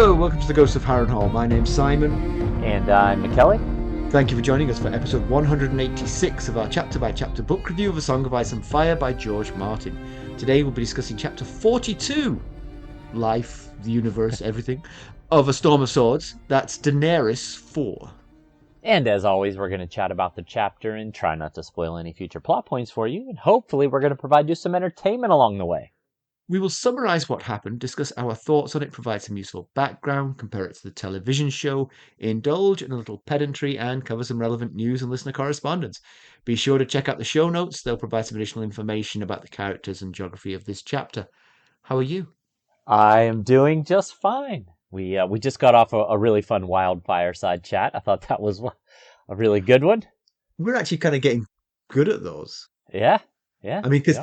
Hello, welcome to the Ghost of Harrenhal. My name's Simon. And I'm Mackelly. Thank you for joining us for episode 186 of our chapter-by-chapter book review of A Song of Ice and Fire by George Martin. Today we'll be discussing chapter 42, Life, the Universe, Everything, of A Storm of Swords. That's Daenerys 4. And as always, we're going to chat about the chapter and try not to spoil any future plot points for you. And hopefully we're going to provide you some entertainment along the way. We will summarise what happened, discuss our thoughts on it, provide some useful background, compare it to the television show, indulge in a little pedantry, and cover some relevant news and listener correspondence. Be sure to check out the show notes. They'll provide some additional information about the characters and geography of this chapter. How are you? I am doing just fine. We just got off a really fun wild fireside chat. I thought that was a really good one. We're actually kind of getting good at those. Yeah. I mean, because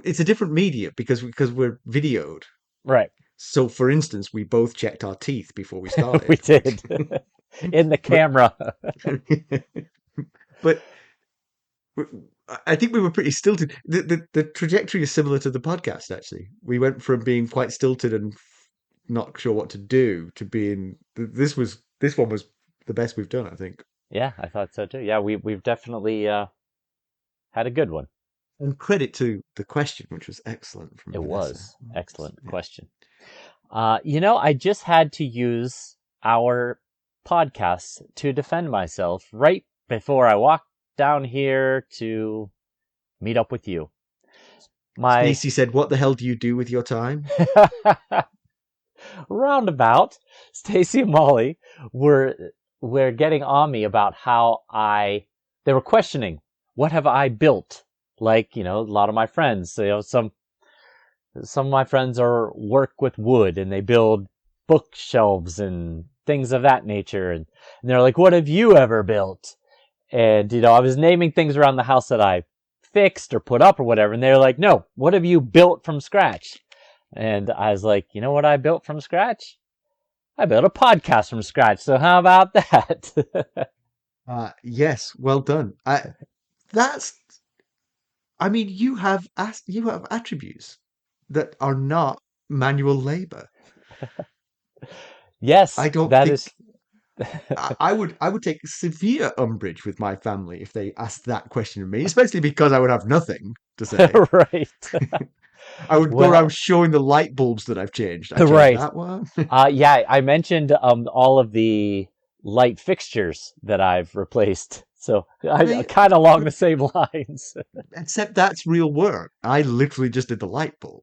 it's a different media because we're videoed. Right. So, for instance, we both checked our teeth before we started. We did. In the camera. But I think we were pretty stilted. The trajectory is similar to the podcast, actually. We went from being quite stilted and not sure what to do to being... This one was the best we've done, I think. Yeah, I thought so too. Yeah, we've definitely had a good one. And credit to the question, which was excellent. It was excellent question. I just had to use our podcast to defend myself right before I walked down here to meet up with you. Stacey said, "What the hell do you do with your time?" Roundabout, Stacey and Molly were getting on me about how they were questioning, what have I built? Like, a lot of my friends, some of my friends work with wood and they build bookshelves and things of that nature. And they're like, what have you ever built? And, I was naming things around the house that I fixed or put up or whatever. And they're like, no, what have you built from scratch? And I was like, you know what I built from scratch? I built a podcast from scratch. So how about that? Yes, well done. You have attributes that are not manual labor. Yes, I don't think I would take severe umbrage with my family if they asked that question of me, especially because I would have nothing to say. Right. I would go around showing the light bulbs that I've changed. I changed right. That one. Yeah, I mentioned all of the light fixtures that I've replaced. So I kind of along the same lines. Except that's real work. I literally just did the light bulb.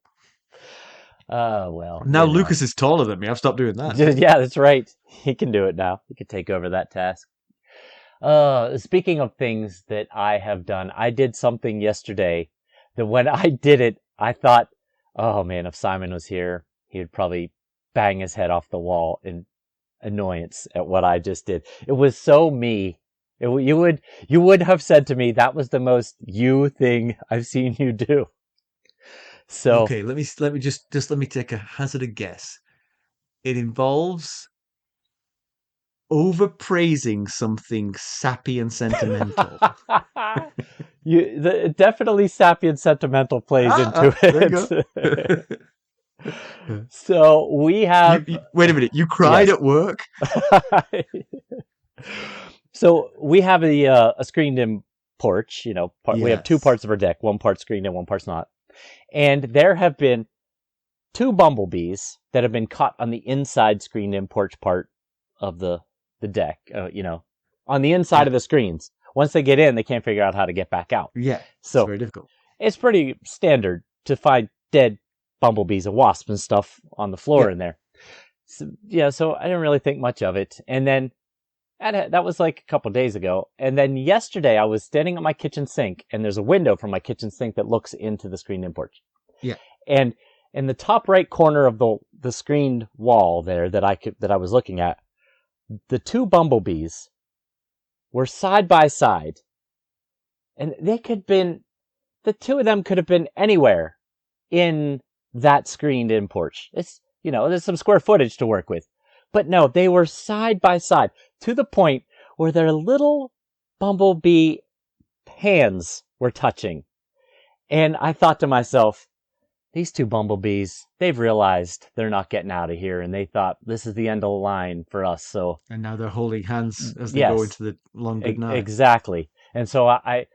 Well. Now Lucas is taller than me. I've stopped doing that. Yeah, that's right. He can do it now. He can take over that task. Speaking of things that I have done, I did something yesterday that when I did it, I thought, oh man, if Simon was here, he would probably bang his head off the wall in annoyance at what I just did. It was so me. You would have said to me, that was the most you thing I've seen you do. So okay, let me take a hazard a guess. It involves overpraising something sappy and sentimental. Definitely sappy and sentimental plays into it. There you go. So we have. Wait a minute! You cried at work. So we have a screened-in porch. Yes. We have two parts of our deck. One part's screened in, one part's not. And there have been 2 bumblebees that have been caught on the inside screened-in porch part of the deck. On the inside of the screens. Once they get in, they can't figure out how to get back out. Yeah, so it's very difficult. It's pretty standard to find dead bumblebees and wasps and stuff on the floor in there. So I didn't really think much of it. And then that was like a couple days ago. And then yesterday I was standing at my kitchen sink and there's a window from my kitchen sink that looks into the screened-in porch. Yeah. And in the top right corner of the screened wall there that I was looking at, the 2 bumblebees were side by side. And the 2 of them could have been anywhere in that screened-in porch. It's, there's some square footage to work with. But no, they were side by side to the point where their little bumblebee hands were touching. And I thought to myself, these two bumblebees, they've realized they're not getting out of here, and they thought this is the end of the line for us. So And now they're holding hands as they go yes, into the long good night. exactly. And so I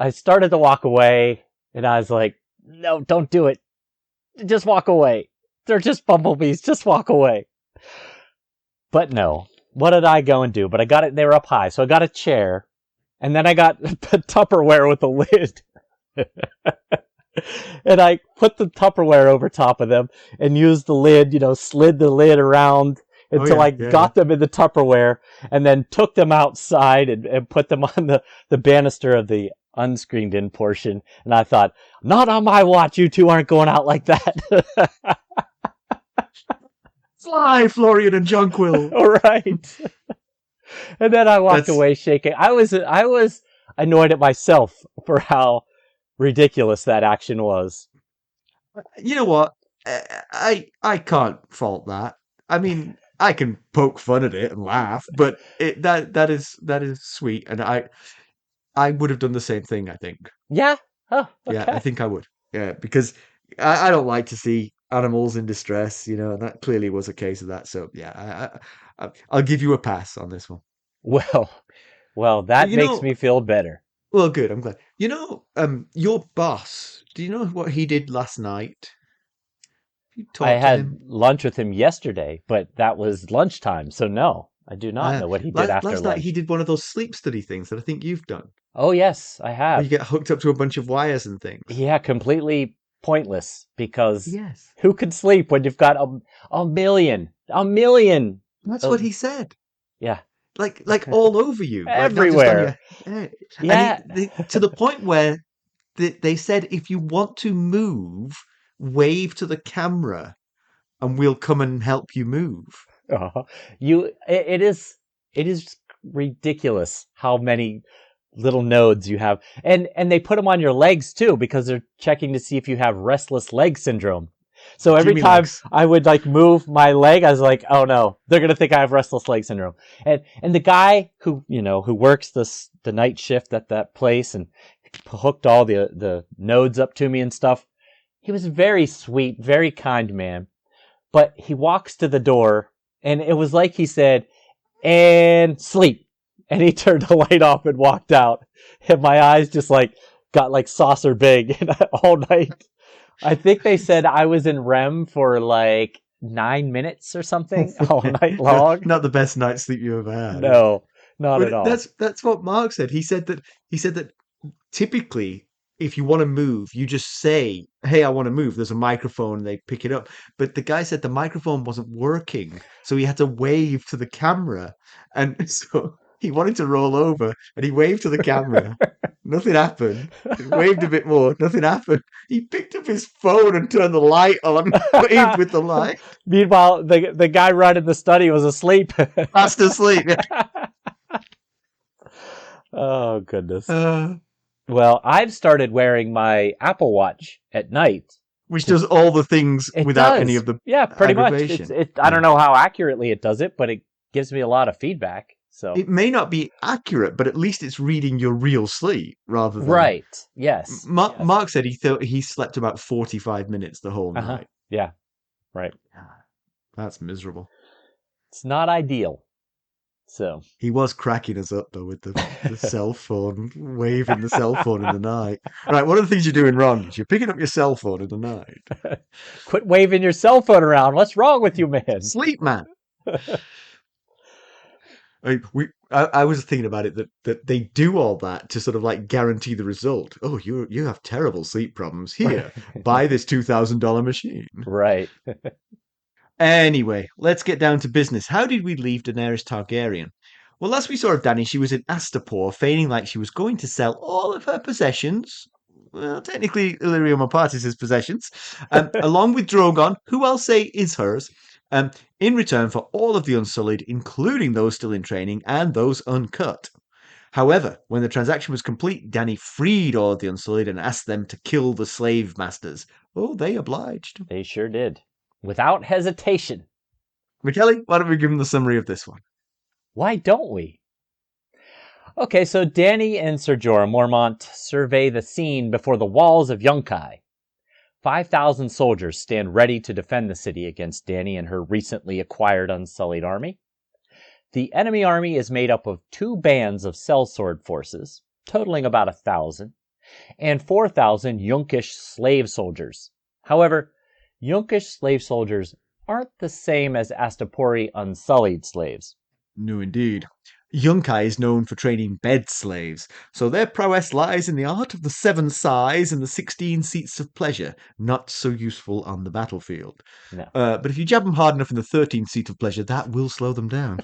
started to walk away, and I was like, no, don't do it. Just walk away. They're just bumblebees. Just walk away. But no, what did I go and do? But I got it. They were up high, so I got a chair, and then I got Tupperware with a lid. And I put the Tupperware over top of them and used the lid, slid the lid around until I got them in the Tupperware, and then took them outside and put them on the banister of the unscreened in portion. And I thought, not on my watch, you two aren't going out like that. Fly, Florian and Jonquil. All right. And then I walked away shaking. I was annoyed at myself for how ridiculous that action was. You know what? I can't fault that. I mean, I can poke fun at it and laugh, but that is sweet, and I would have done the same thing, I think. Yeah. Oh, okay. Yeah, I think I would. Yeah, because I don't like to see animals in distress, and that clearly was a case of that. So yeah, I'll give you a pass on this one. Well, that makes me feel better. Well, good. I'm glad. Your boss. Do you know what he did last night? You I talked to had him lunch with him yesterday, but that was lunchtime, so no, I do not know what he did after last lunch. night. He did one of those sleep study things that I think you've done. Oh yes, I Where have. you get hooked up to a bunch of wires and things. Yeah, completely pointless because Yes, who can sleep when you've got a million? that's what he said. Yeah. Like all over you, Everywhere. Like not just on your head. Yeah. And to the point where they said, if you want to move, wave to the camera, and we'll come and help you move. It is ridiculous how many little nodes you have, and they put them on your legs too because they're checking to see if you have restless leg syndrome. So every time I would move my leg, I was like, oh no, they're gonna think I have restless leg syndrome. And the guy who works the night shift at that place and hooked all the nodes up to me and stuff, he was very sweet, very kind man. But he walks to the door, and it was like he said, and sleep. And he turned the light off and walked out. And my eyes just got saucer big all night. I think they said I was in REM for 9 minutes or something all night long. Not the best night's sleep you ever had. No, not at all. That's what Mark said. He said that typically, if you want to move, you just say, hey, I want to move. There's a microphone, and they pick it up. But the guy said the microphone wasn't working, so he had to wave to the camera. And so he wanted to roll over, and he waved to the camera. Nothing happened. He waved a bit more. Nothing happened. He picked up his phone and turned the light on, waved with the light. Meanwhile, the guy running the study was asleep. Fast asleep. Oh, goodness. Well, I've started wearing my Apple Watch at night. Which does all the things without any of the pretty aggravation. much. I don't know how accurately it does it, but it gives me a lot of feedback. So it may not be accurate, but at least it's reading your real sleep rather than... Right, yes. Mark said he thought he slept about 45 minutes the whole night. Yeah, right. That's miserable. It's not ideal. So he was cracking us up though with the cell phone, waving the cell phone in the night. Right, one of the things you're doing wrong is you're picking up your cell phone in the night. Quit waving your cell phone around. What's wrong with you, man? Sleep, man. I was thinking about it that they do all that to sort of guarantee the result. Oh, you have terrible sleep problems. Here, buy this $2,000 machine. Right. Anyway, let's get down to business. How did we leave Daenerys Targaryen? Well, last we saw of Dany, she was in Astapor, feigning like she was going to sell all of her possessions. Well, technically, Illyrio Mopatis' possessions, along with Drogon, who I'll say is hers, in return for all of the Unsullied, including those still in training and those uncut. However, when the transaction was complete, Dany freed all of the Unsullied and asked them to kill the slave masters. Oh, they obliged. They sure did. Without hesitation. Mackelly, why don't we give him the summary of this one? Why don't we? Okay, so Dany and Ser Jorah Mormont survey the scene before the walls of Yunkai. 5,000 soldiers stand ready to defend the city against Dany and her recently acquired unsullied army. The enemy army is made up of 2 bands of sellsword forces, totaling about 1,000, and 4,000 Yunkish slave soldiers. However, Yunkish slave soldiers aren't the same as Astapori unsullied slaves. No, indeed. Yunkai is known for training bed slaves, so their prowess lies in the art of the 7 sighs and the 16 seats of pleasure, not so useful on the battlefield. No. But if you jab them hard enough in the 13th seat of pleasure, that will slow them down.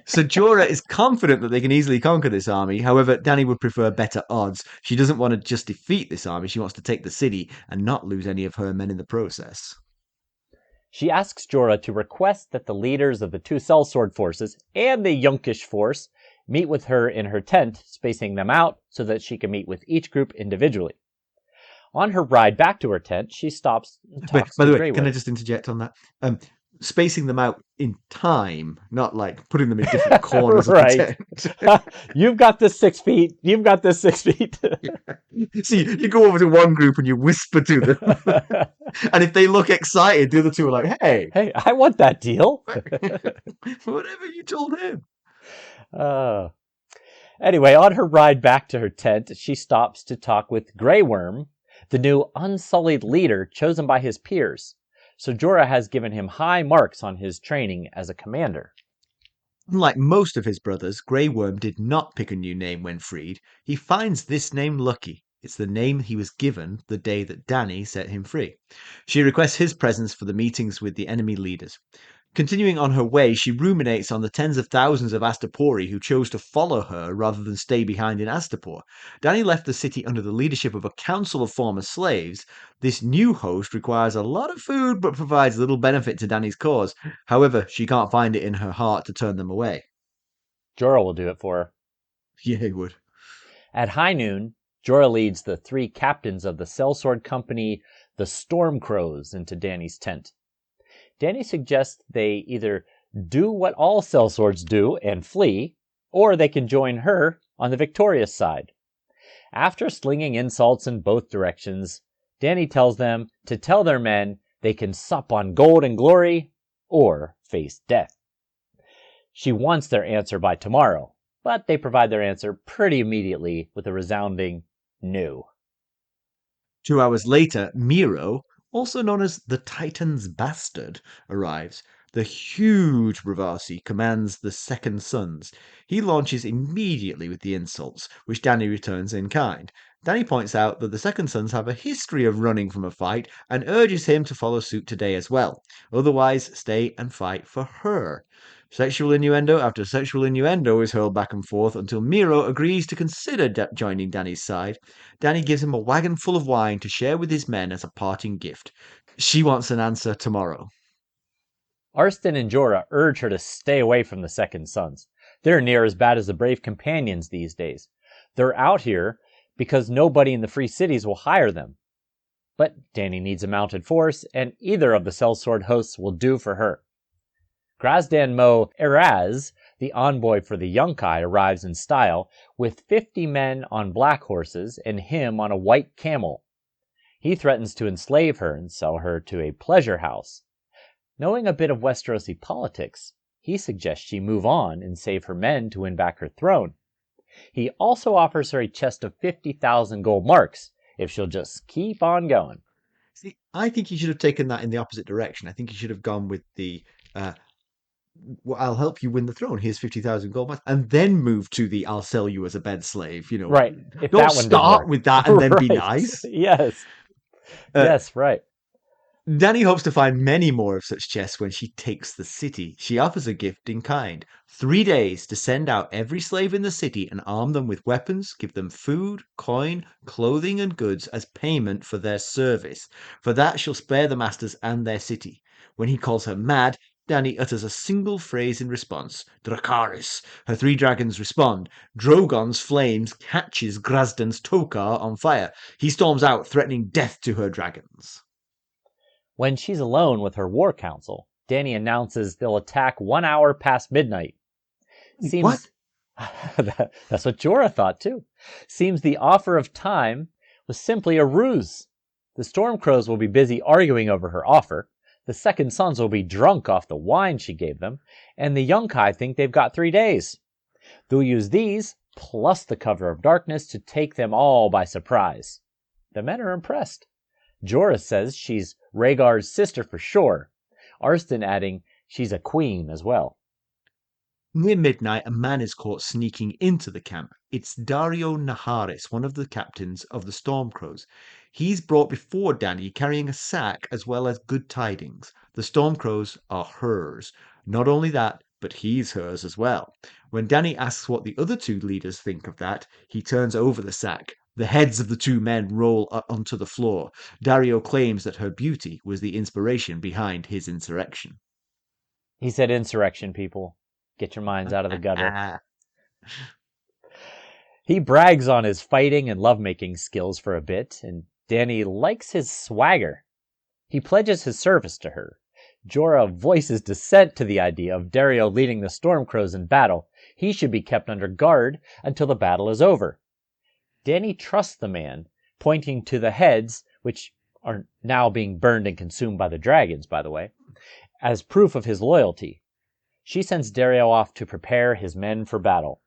Ser Jorah is confident that they can easily conquer this army. However, Dany would prefer better odds. She doesn't want to just defeat this army. She wants to take the city and not lose any of her men in the process. She asks Jorah to request that the leaders of the 2 sellsword forces and the Yunkish force meet with her in her tent, spacing them out so that she can meet with each group individually. On her ride back to her tent, she stops and talks By the to way, Grey can I Worm. just interject on that? Spacing them out in time, not like putting them in different corners Right. of the tent. You've got this 6 feet. You've got this 6 feet. See, you go over to one group and you whisper to them. And if they look excited, the other 2 are like, hey, Hey, I want that deal. whatever you told him. Anyway, on her ride back to her tent, she stops to talk with Grey Worm, the new unsullied leader chosen by his peers. So Jorah has given him high marks on his training as a commander. Unlike most of his brothers, Grey Worm did not pick a new name when freed. He finds this name lucky. It's the name he was given the day that Dany set him free. She requests his presence for the meetings with the enemy leaders. Continuing on her way, she ruminates on the tens of thousands of Astapori who chose to follow her rather than stay behind in Astapor. Dany left the city under the leadership of a council of former slaves. This new host requires a lot of food but provides little benefit to Dany's cause. However, she can't find it in her heart to turn them away. Jorah will do it for her. Yeah, he would. At high noon, Jorah leads the 3 captains of the sellsword company, the Stormcrows, into Dany's tent. Dany suggests they either do what all sellswords do and flee, or they can join her on the victorious side. After slinging insults in both directions, Dany tells them to tell their men they can sup on gold and glory or face death. She wants their answer by tomorrow, but they provide their answer pretty immediately with a resounding no. 2 hours later, Miro, also known as the Titan's Bastard, arrives. The huge Bravasi commands the Second Sons. He launches immediately with the insults, which Dany returns in kind. Dany points out that the Second Sons have a history of running from a fight and urges him to follow suit today as well. Otherwise, stay and fight for her. Sexual innuendo after sexual innuendo is hurled back and forth until Miro agrees to consider joining Dany's side. Dany gives him a wagon full of wine to share with his men as a parting gift. She wants an answer tomorrow. Arstan and Jorah urge her to stay away from the Second Sons. They're near as bad as the Brave Companions these days. They're out here because nobody in the free cities will hire them. But Dany needs a mounted force, and either of the sellsword hosts will do for her. Grazdan Mo Eraz, the envoy for the Yunkai, arrives in style with 50 men on black horses and him on a white camel. He threatens to enslave her and sell her to a pleasure house. Knowing a bit of Westerosi politics, he suggests she move on and save her men to win back her throne. He also offers her a chest of 50,000 gold marks if she'll just keep on going. See, I think he should have taken that in the opposite direction. I think he should have gone with the well, I'll help you win the throne. Here's 50,000 gold marks, and then move to the I'll sell you as a bed slave. Right. If Don't that one start with that and then be Right. nice. Yes. Yes, right. Dany hopes to find many more of such chests when she takes the city. She offers a gift in kind. 3 days to send out every slave in the city and arm them with weapons, give them food, coin, clothing, and goods as payment for their service. For that she'll spare the masters and their city. When he calls her mad, Dany utters a single phrase in response. Dracarys. Her 3 dragons respond. Drogon's flames catches Grazdan's Tokar on fire. He storms out, threatening death to her dragons. When she's alone with her war council, Dany announces they'll attack 1 hour past midnight. What? That's what Jorah thought too. Seems the offer of time was simply a ruse. The Stormcrows will be busy arguing over her offer. The second sons will be drunk off the wine she gave them, and the Yunkai think they've got 3 days. They'll use these, plus the cover of darkness, to take them all by surprise. The men are impressed. Jorah says she's Rhaegar's sister for sure, Arstan adding she's a queen as well. Near midnight, a man is caught sneaking into the camp. It's Daario Naharis, one of the captains of the Stormcrows. He's brought before Dany carrying a sack as well as good tidings. The Stormcrows are hers. Not only that, but he's hers as well. When Dany asks what the other 2 leaders think of that, he turns over the sack. The heads of the 2 men roll up onto the floor. Dario claims that her beauty was the inspiration behind his insurrection. He said insurrection, people. Get your minds out of the gutter. He brags on his fighting and lovemaking skills for a bit, and Dany likes his swagger. He pledges his service to her. Jorah voices dissent to the idea of Dario leading the Stormcrows in battle. He should be kept under guard until the battle is over. Dany trusts the man, pointing to the heads, which are now being burned and consumed by the dragons, by the way, as proof of his loyalty. She sends Dario off to prepare his men for battle.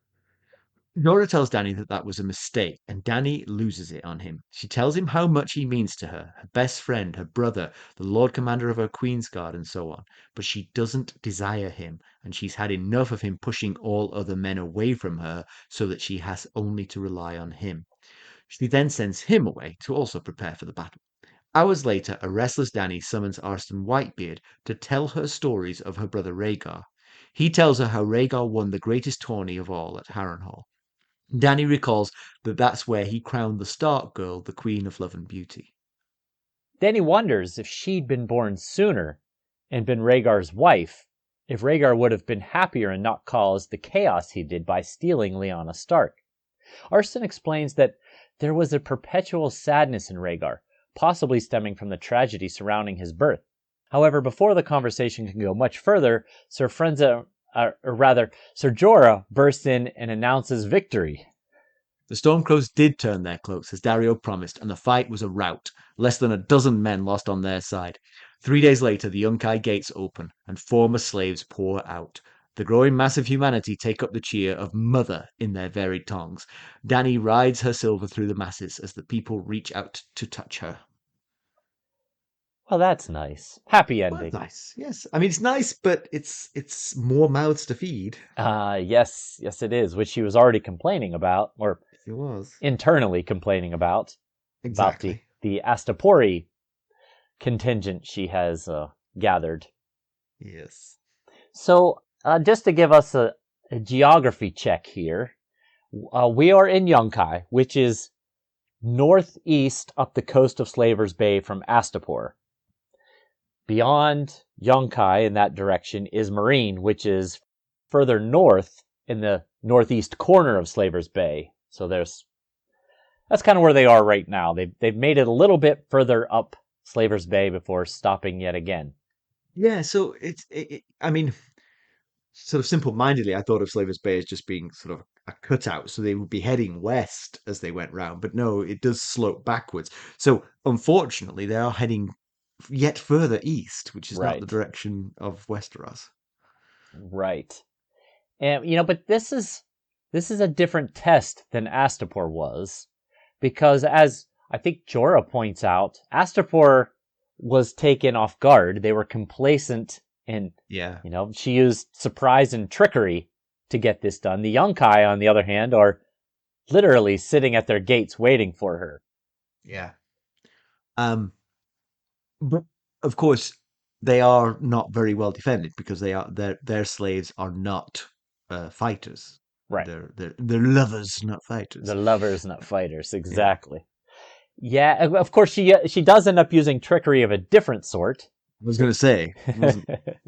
Jorah tells Dany that that was a mistake, and Dany loses it on him. She tells him how much he means to her, her best friend, her brother, the Lord Commander of her Queensguard, and so on. But she doesn't desire him, and she's had enough of him pushing all other men away from her so that she has only to rely on him. She then sends him away to also prepare for the battle. Hours later, a restless Dany summons Arstan Whitebeard to tell her stories of her brother Rhaegar. He tells her how Rhaegar won the greatest tourney of all at Harrenhal. Dany recalls that that's where he crowned the Stark girl the Queen of Love and Beauty. Dany wonders if she'd been born sooner and been Rhaegar's wife, if Rhaegar would have been happier and not caused the chaos he did by stealing Lyanna Stark. Arstan explains that there was a perpetual sadness in Rhaegar, possibly stemming from the tragedy surrounding his birth. However, before the conversation can go much further, Ser Jorah bursts in and announces victory. The Stormcrows did turn their cloaks as Dario promised, and the fight was a rout. Less than a dozen men lost on their side. 3 days later, the Yunkai gates open, and former slaves pour out. The growing mass of humanity take up the cheer of Mother in their varied tongues. Dany rides her silver through the masses as the people reach out to touch her. Well, that's nice. Happy Well, ending. nice, yes. I mean, it's nice, but it's more mouths to feed. Yes, it is, which she was already complaining about, or It was. internally complaining about Exactly. the Astapori contingent she has gathered. Yes. So, just to give us a geography check here, we are in Yunkai, which is northeast up the coast of Slaver's Bay from Astapor. Beyond Yunkai in that direction is Marine, which is further north in the northeast corner of Slaver's Bay. So that's kind of where they are right now. They've made it a little bit further up Slaver's Bay before stopping yet again. Yeah, so I mean, sort of simple-mindedly, I thought of Slaver's Bay as just being sort of a cutout, so they would be heading west as they went round. But no, it does slope backwards. So unfortunately, they are heading yet further east, which is not the Right. direction of Westeros. Right. And but this is a different test than Astapor was, because as I think Jorah points out, Astapor was taken off guard. They were complacent, and Yeah. she used surprise and trickery to get this done. The Yunkai, on the other hand, are literally sitting at their gates waiting for her. Yeah. But of course, they are not very well defended because their slaves are not fighters. Right. They're lovers, not fighters. The lovers, not fighters. Exactly. Yeah, of course, she does end up using trickery of a different sort. I was going to say, it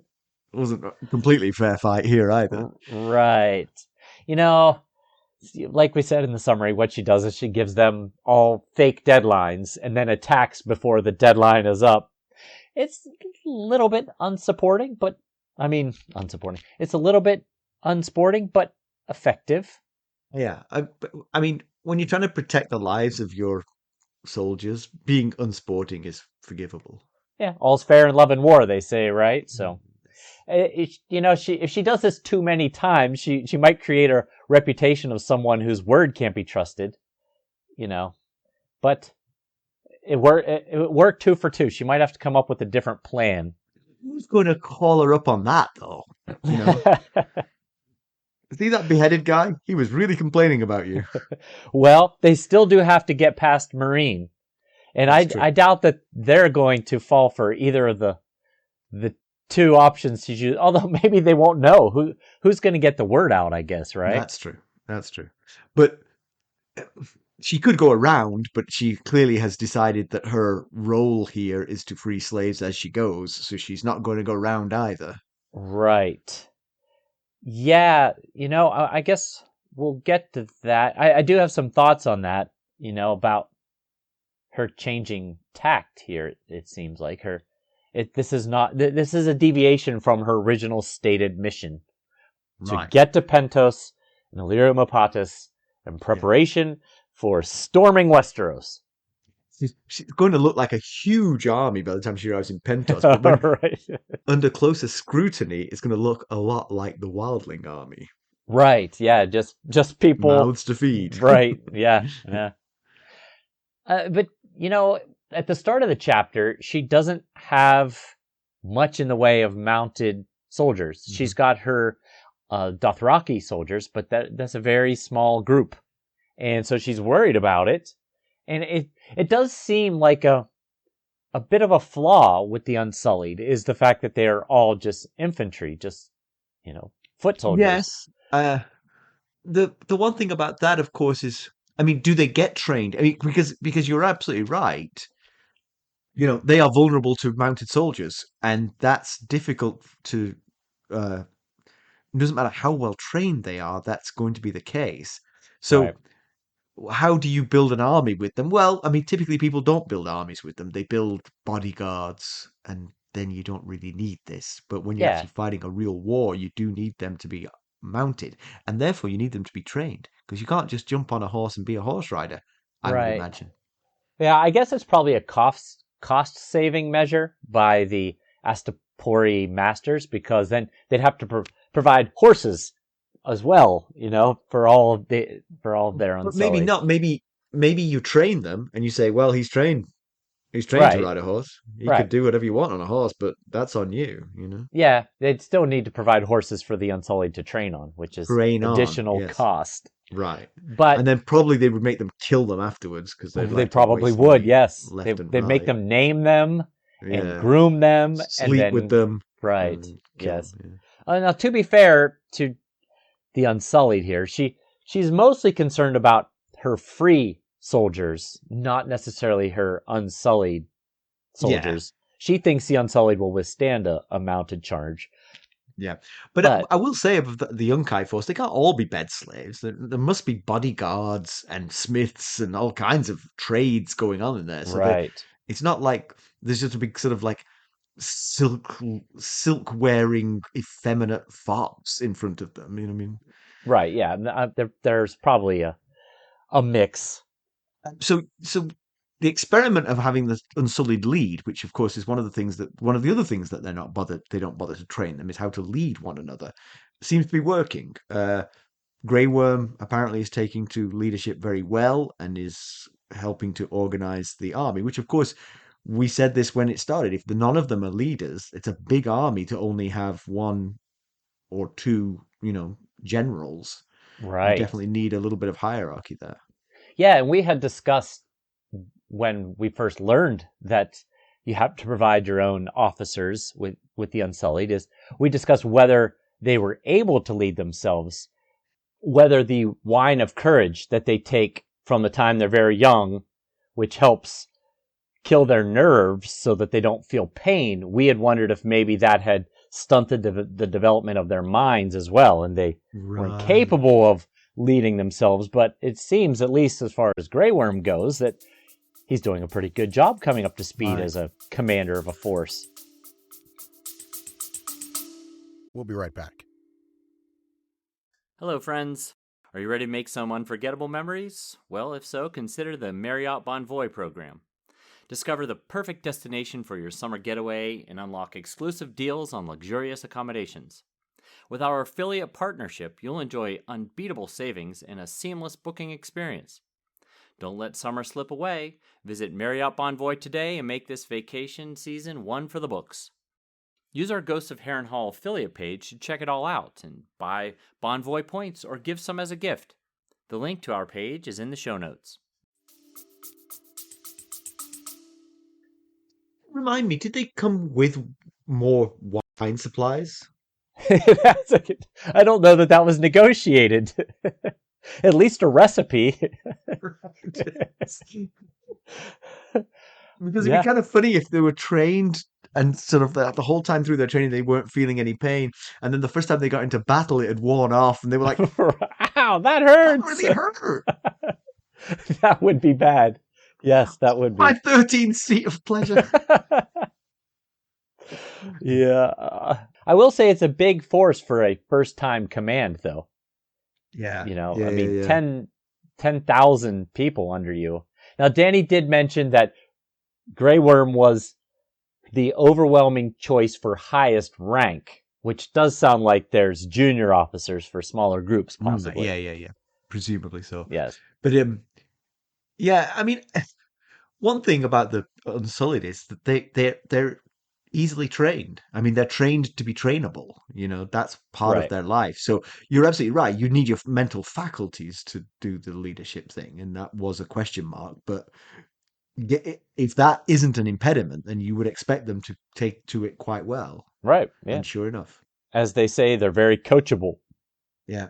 wasn't a completely fair fight here either. Right. Like we said in the summary, what she does is she gives them all fake deadlines and then attacks before the deadline is up. It's a little bit unsupporting, It's a little bit unsporting, but effective. Yeah, I mean, when you're trying to protect the lives of your soldiers. Being unsporting is forgivable. Yeah, all's fair in love and war, they say, right? So, if she does this too many times, she might create a reputation of someone whose word can't be trusted. But it worked 2 for 2. She might have to come up with a different plan. Who's going to call her up on that, though? See that beheaded guy? He was really complaining about you. Well, they still do have to get past Marine. And I doubt that they're going to fall for either of the two options to choose. Although maybe they won't know who's going to get the word out, I guess, right? That's true. But she could go around, but she clearly has decided that her role here is to free slaves as she goes, so she's not going to go around either. Right. Yeah, I guess we'll get to that. I do have some thoughts on that, about her changing tact here. It seems like this is a deviation from her original stated mission to get to Pentos and Illyria Mopatis in preparation for storming Westeros. She's going to look like a huge army by the time she arrives in Pentos, but right. Under closer scrutiny, it's going to look a lot like the Wildling army. Right, yeah, just people... Mouths to feed. Right, yeah. But, at the start of the chapter, she doesn't have much in the way of mounted soldiers. Mm-hmm. She's got her Dothraki soldiers, but that's a very small group. And so she's worried about it. And it does seem like a bit of a flaw with the Unsullied is the fact that they are all just infantry, just, foot soldiers. Yes. The one thing about that, of course, is, do they get trained? Because you're absolutely right. They are vulnerable to mounted soldiers, and that's difficult to... it doesn't matter how well trained they are, that's going to be the case. So... Right. How do you build an army with them? Well, typically people don't build armies with them. They build bodyguards, and then you don't really need this. But when you're actually fighting a real war, you do need them to be mounted, and therefore you need them to be trained, because you can't just jump on a horse and be a horse rider, I would imagine. Yeah, I guess it's probably a cost-saving measure by the Astapori masters, because then they'd have to provide horses as well, for all of their Unsullied. But maybe not. Maybe you train them and you say, well, he's trained to ride a horse. He could do whatever you want on a horse, but that's on you, Yeah, they'd still need to provide horses for the Unsullied to train on, which is additional cost. Right. But and then probably they would make them kill them afterwards, because they probably would, yes. They'd make them name them and groom them. Sleep with them. Right, yes. Now, to be fair to the Unsullied here, she's mostly concerned about her free soldiers, not necessarily her Unsullied soldiers. Yeah. She thinks the Unsullied will withstand a mounted charge. Yeah, but I will say of the Yunkai force, they can't all be bed slaves. There must be bodyguards and smiths and all kinds of trades going on in there. So it's not like there's just a big sort of like silk wearing effeminate fops in front of them. You know what I mean? Right. Yeah. There's probably a mix. So the experiment of having the Unsullied lead, which of course is one of the other things that they don't bother to train them, is how to lead one another, seems to be working. Grey Worm apparently is taking to leadership very well and is helping to organize the army, which of course we said this when it started. If none of them are leaders, it's a big army to only have one or two, generals. Right. You definitely need a little bit of hierarchy there. Yeah, and we had discussed when we first learned that you have to provide your own officers with the Unsullied, is we discussed whether they were able to lead themselves, whether the wine of courage that they take from the time they're very young, which helps kill their nerves so that they don't feel pain, we had wondered if maybe that had stunted the development of their minds as well, and they weren't capable of leading themselves. But it seems, at least as far as Grey Worm goes, that he's doing a pretty good job coming up to speed as a commander of a force. We'll be right back. Hello, friends. Are you ready to make some unforgettable memories? Well, if so, consider the Marriott Bonvoy program. Discover the perfect destination for your summer getaway and unlock exclusive deals on luxurious accommodations. With our affiliate partnership, you'll enjoy unbeatable savings and a seamless booking experience. Don't let summer slip away. Visit Marriott Bonvoy today and make this vacation season one for the books. Use our Ghosts of Harrenhal affiliate page to check it all out and buy Bonvoy points or give some as a gift. The link to our page is in the show notes. Remind me, did they come with more wine supplies? I don't know that was negotiated. At least a recipe. Because it'd be kind of funny if they were trained and sort of the whole time through their training they weren't feeling any pain, and then the first time they got into battle it had worn off, and they were like, "Ow, that hurts! That really hurt." That would be bad. Yes, that would be. My 13th seat of pleasure. Yeah, I will say it's a big force for a first-time command, though. Yeah, I mean, 10,000 people under you. Now, Danny did mention that Grey Worm was the overwhelming choice for highest rank, which does sound like there's junior officers for smaller groups, possibly. Yeah. Presumably so. Yes. But yeah, I mean, one thing about the Unsullied is that they're easily trained. I mean, they're trained to be trainable. That's part of their life. So you're absolutely right. You need your mental faculties to do the leadership thing, and that was a question mark. But if that isn't an impediment, then you would expect them to take to it quite well. Right. Yeah. And sure enough, as they say, they're very coachable. Yeah.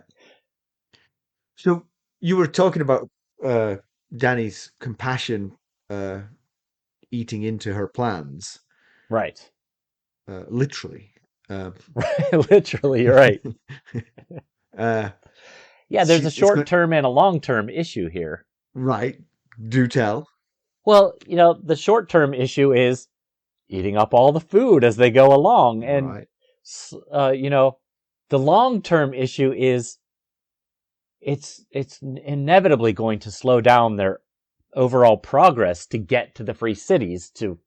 So you were talking about Dany's compassion eating into her plans. Right. Literally. Literally, you're right. Yeah, there's a short-term and a long-term issue here. Right. Do tell. Well, the short-term issue is eating up all the food as they go along. And, the long-term issue is it's inevitably going to slow down their overall progress to get to the free cities to,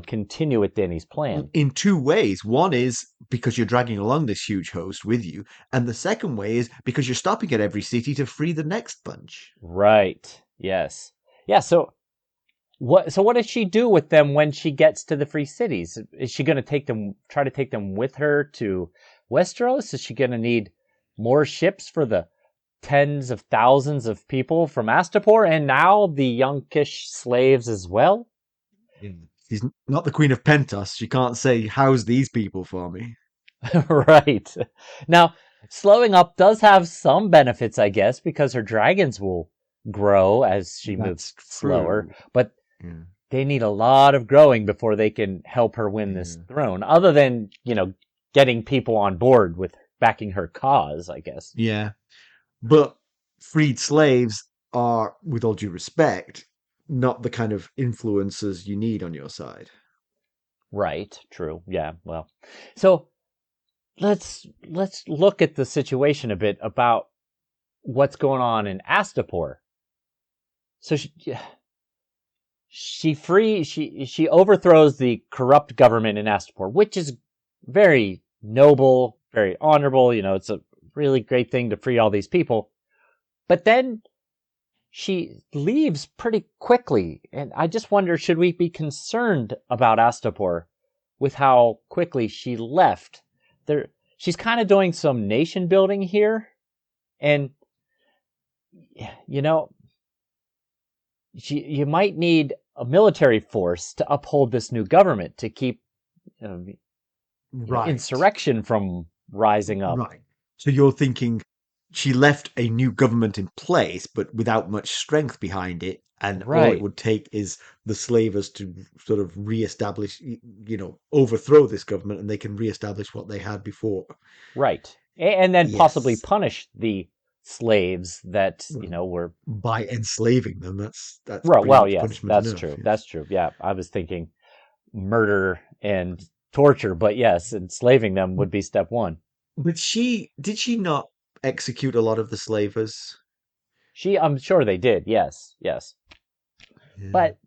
continue with Dany's plan. In two ways. One is because you're dragging along this huge host with you. And the second way is because you're stopping at every city to free the next bunch. Right. Yes. Yeah, so what does she do with them when she gets to the free cities? Is she going to try to take them with her to Westeros? Is she going to need more ships for the tens of thousands of people from Astapor and now the Yunkish slaves as well? She's not the Queen of Pentos. She can't say, "How's these people for me?" Right. Now, slowing up does have some benefits, I guess, because her dragons will grow as she moves slower. But they need a lot of growing before they can help her win this throne, other than, getting people on board with backing her cause, I guess. Yeah. But freed slaves are, with all due respect, not the kind of influencers you need on your side. Right. True. Yeah. Well, so let's look at the situation a bit about what's going on in Astapor. So she overthrows the corrupt government in Astapor, which is very noble, very honorable. It's a really great thing to free all these people. But then she leaves pretty quickly. And I just wonder, should we be concerned about Astapor with how quickly she left? She's kind of doing some nation building here. And, you might need a military force to uphold this new government to keep insurrection from rising up. Right. So you're thinking she left a new government in place, but without much strength behind it, and all it would take is the slavers to sort of reestablish, overthrow this government, and they can reestablish what they had before. Right. And then possibly punish the slaves that, were... By enslaving them, that's well, yes, that's enough. True. Yes. That's true. Yeah, I was thinking murder and torture, but yes, enslaving them would be step one. But did she not execute a lot of the slavers? I'm sure they did. Yes. Yeah. But,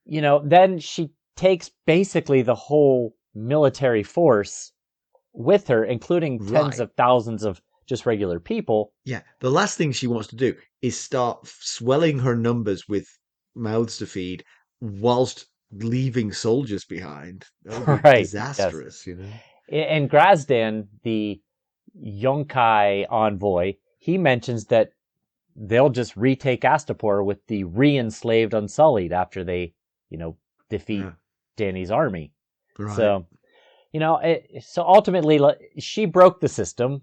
then she takes basically the whole military force with her, including tens Right. of thousands of just regular people. Yeah, the last thing she wants to do is start swelling her numbers with mouths to feed whilst leaving soldiers behind. That would be Right. Yes. disastrous, you know? And Grazdan, the Yunkai envoy, he mentions that they'll just retake Astapor with the re-enslaved Unsullied after they, defeat Yeah. Dany's army. Right. So, so ultimately, she broke the system.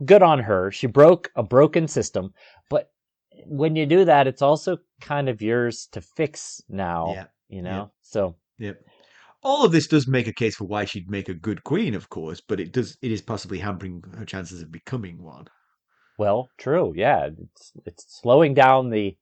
Good on her. She broke a broken system. But when you do that, it's also kind of yours to fix now, Yeah. So, Yep. All of this does make a case for why she'd make a good queen, of course, but it is possibly hampering her chances of becoming one. well, true. Yeah. It's slowing down the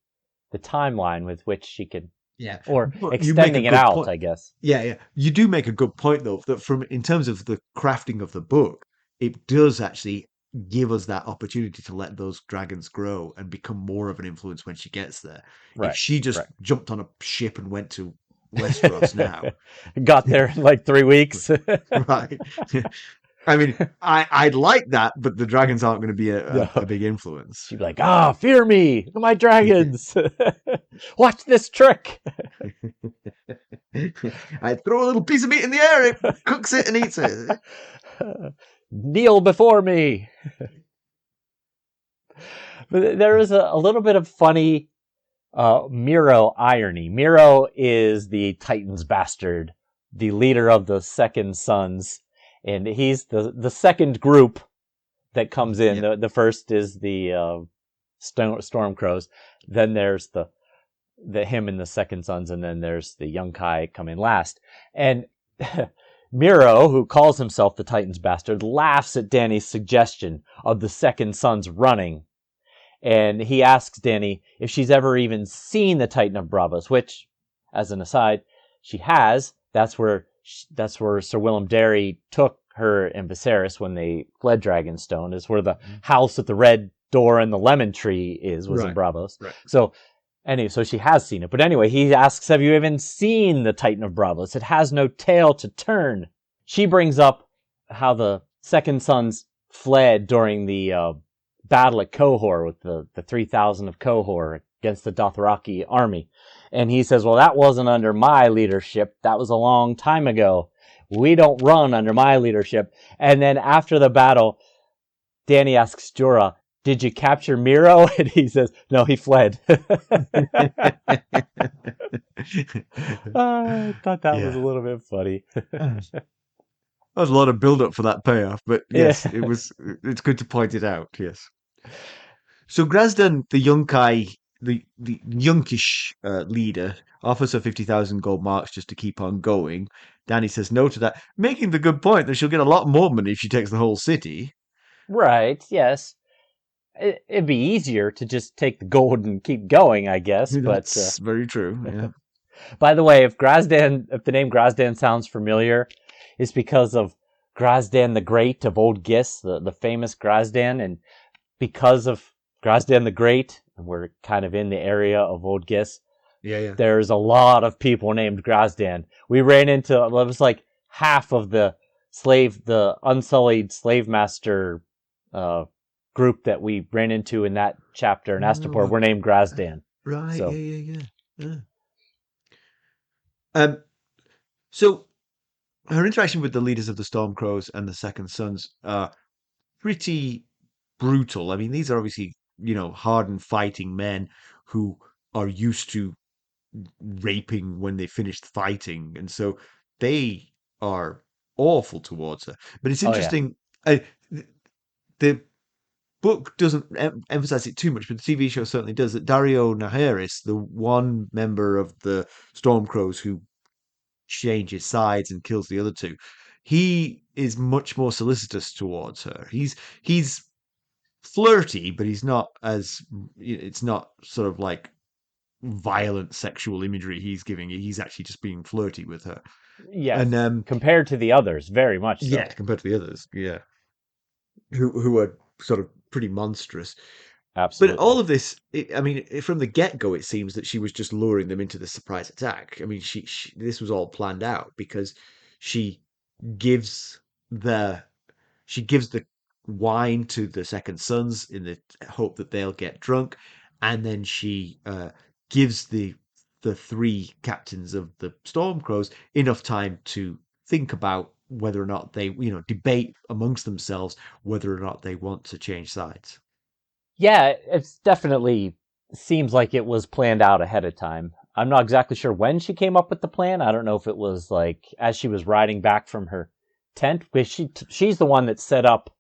timeline with which she could, Yeah. or But you make a extending it good out, point. I guess. Yeah. You do make a good point, though, that in terms of the crafting of the book, it does actually give us that opportunity to let those dragons grow and become more of an influence when she gets there. If Right. she just jumped on a ship and went to Westeros now, Got there in like 3 weeks. right? I mean, I'd like that, but the dragons aren't going to be No. a big influence. She'd be like, fear me, my dragons. Watch this trick. I throw a little piece of meat in the air, it cooks it and eats it. Kneel before me. But there is a little bit of funny Miro irony. Miro is the Titan's bastard, the leader of the Second Sons, and he's the second group that comes in. Yep. The first is the Stormcrows. Then there's the him and the Second Sons, and then there's the Yunkai come in last. And Miro, who calls himself the Titan's bastard, laughs at Dany's suggestion of the Second Sons running. And he asks Dany if she's ever even seen the Titan of Braavos, which, as an aside, she has. That's where Sir Willem Darry took her and Viserys when they fled Dragonstone, is where the house with the red door and the lemon tree was in Braavos. Right. So anyway, so she has seen it. But anyway, he asks, have you even seen the Titan of Braavos? It has no tail to turn. She brings up how the Second Sons fled during the battle at Qohor with the 3,000 of Qohor against the Dothraki army. And he says, well, that wasn't under my leadership. That was a long time ago. We don't run under my leadership. And then after the battle, Dany asks Jorah, did you capture Miro? And he says, no, he fled. I thought that was a little bit funny. There was a lot of build-up for that payoff, but yes, it's good to point it out, yes. So Grazdan, the Yunkai, the Yunkish leader, offers her 50,000 gold marks just to keep on going. Dany says no to that, making the good point that she'll get a lot more money if she takes the whole city. Right, yes. It'd be easier to just take the gold and keep going, I guess. That's very true, yeah. By the way, if the name Grazdan sounds familiar, it's because of Grazdan the Great of Old Gis, the famous Grazdan, and because of Grazdan the Great, and we're kind of in the area of Old Gis, there's a lot of people named Grazdan. We ran into, it was like half of the Unsullied slave master group that we ran into in that chapter in Astapor were named Grazdan. Right, so. Yeah. So her interaction with the leaders of the Stormcrows and the Second Sons are pretty brutal. I mean, these are obviously, hardened fighting men who are used to raping when they finished fighting, and so they are awful towards her. But it's interesting. The book doesn't emphasize it too much, but the TV show certainly does, that Dario Naharis, the one member of the Stormcrows who changes sides and kills the other two, he is much more solicitous towards her. He's flirty, but he's not it's not sort of like violent sexual imagery he's giving you. He's actually just being flirty with her. Yes, and compared to the others, very much so. Yeah, compared to the others, yeah. Who are sort of pretty monstrous. But Absolutely. all of this, I mean, from the get-go, it seems that she was just luring them into the surprise attack. I mean, she this was all planned out because she gives the she gives the wine to the second sons in the hope that they'll get drunk, and then she gives the three captains of the Stormcrows enough time to think about whether or not they, debate amongst themselves whether or not they want to change sides. Yeah, it's definitely seems like it was planned out ahead of time. I'm not exactly sure when she came up with the plan. I don't know if it was like as she was riding back from her tent, because she's the one that set up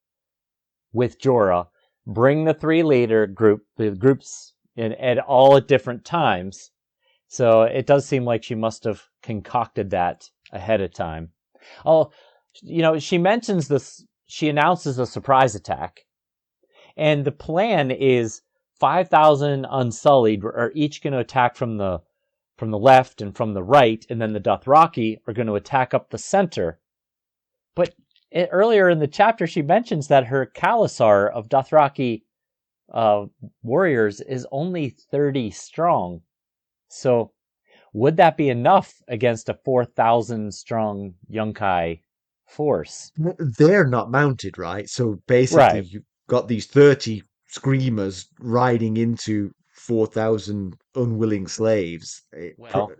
with Jorah, bring the the groups in at all at different times. So it does seem like she must have concocted that ahead of time. Oh, she mentions this. She announces a surprise attack. And the plan is 5,000 Unsullied are each going to attack from the left and from the right, and then the Dothraki are going to attack up the center. But earlier in the chapter, she mentions that her Khalasar of Dothraki warriors is only 30 strong. So would that be enough against a 4,000 strong Yunkai force? They're not mounted, right? So basically, Right. you've got these 30 screamers riding into 4,000 unwilling slaves. Well,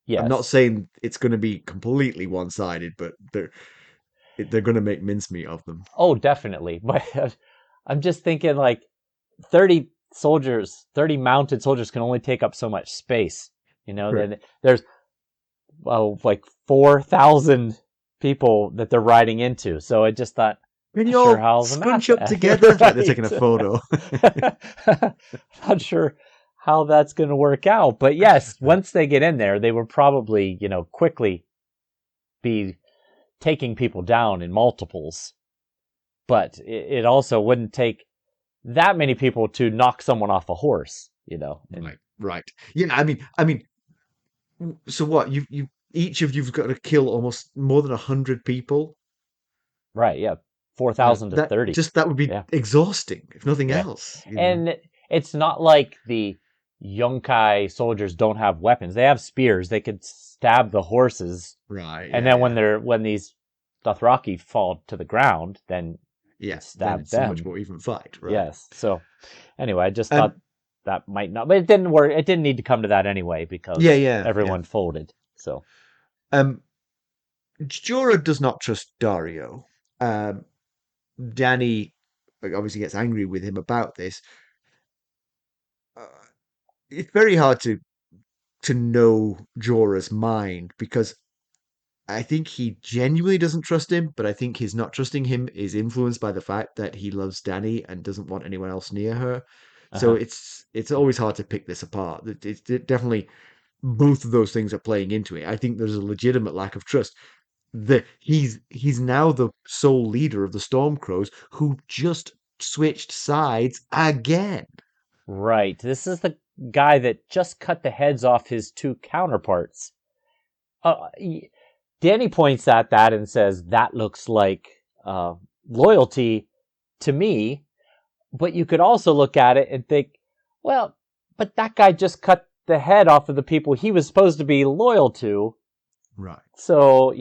I'm not yes. saying it's going to be completely one-sided, but they're going to make mincemeat of them. Oh, definitely. But I'm just thinking like 30 soldiers, 30 mounted soldiers can only take up so much space. Right. Then there's like 4,000 people that they're riding into. So I just thought, Can not you sure all how the math scrunch up together? Like they're taking a photo. Not sure how that's going to work out. But yes, once they get in there, they will probably, quickly be taking people down in multiples. But it also wouldn't take that many people to knock someone off a horse, And, Right. Yeah, I mean, so what? You each of you've got to kill almost more than 100 people. right, yeah, 4,000 to That 30. that would be Yeah, exhausting, if nothing yeah. else. And it's not like the Yunkai soldiers don't have weapons. They have spears. They could stab the horses. Right. And Yeah. then Yeah. when these Dothraki fall to the ground, then you Yeah. can Then stab it's a much them. more even fight. Right. Yes. So anyway, I just thought Um. that might not, but it didn't work. It didn't need to come to that anyway Yeah. because Yeah. Yeah. everyone folded. So Um. Jorah does not trust Dario. Um. Danny obviously gets angry with him about this. Uh, it's very hard to know Jorah's mind because I think he genuinely doesn't trust him, but I think his not trusting him is influenced by the fact that he loves Danny and doesn't want anyone else near her. So uh-huh. it's always hard to pick this apart. It's definitely both of those things are playing into it. I think there's a legitimate lack of trust. He's now the sole leader of the Stormcrows who just switched sides again. Right. This is the guy that just cut the heads off his two counterparts. Uh, Danny points at that and says, that looks like loyalty to me. But you could also look at it and think, well, but that guy just cut the head off of the people he was supposed to be loyal to. Right. So,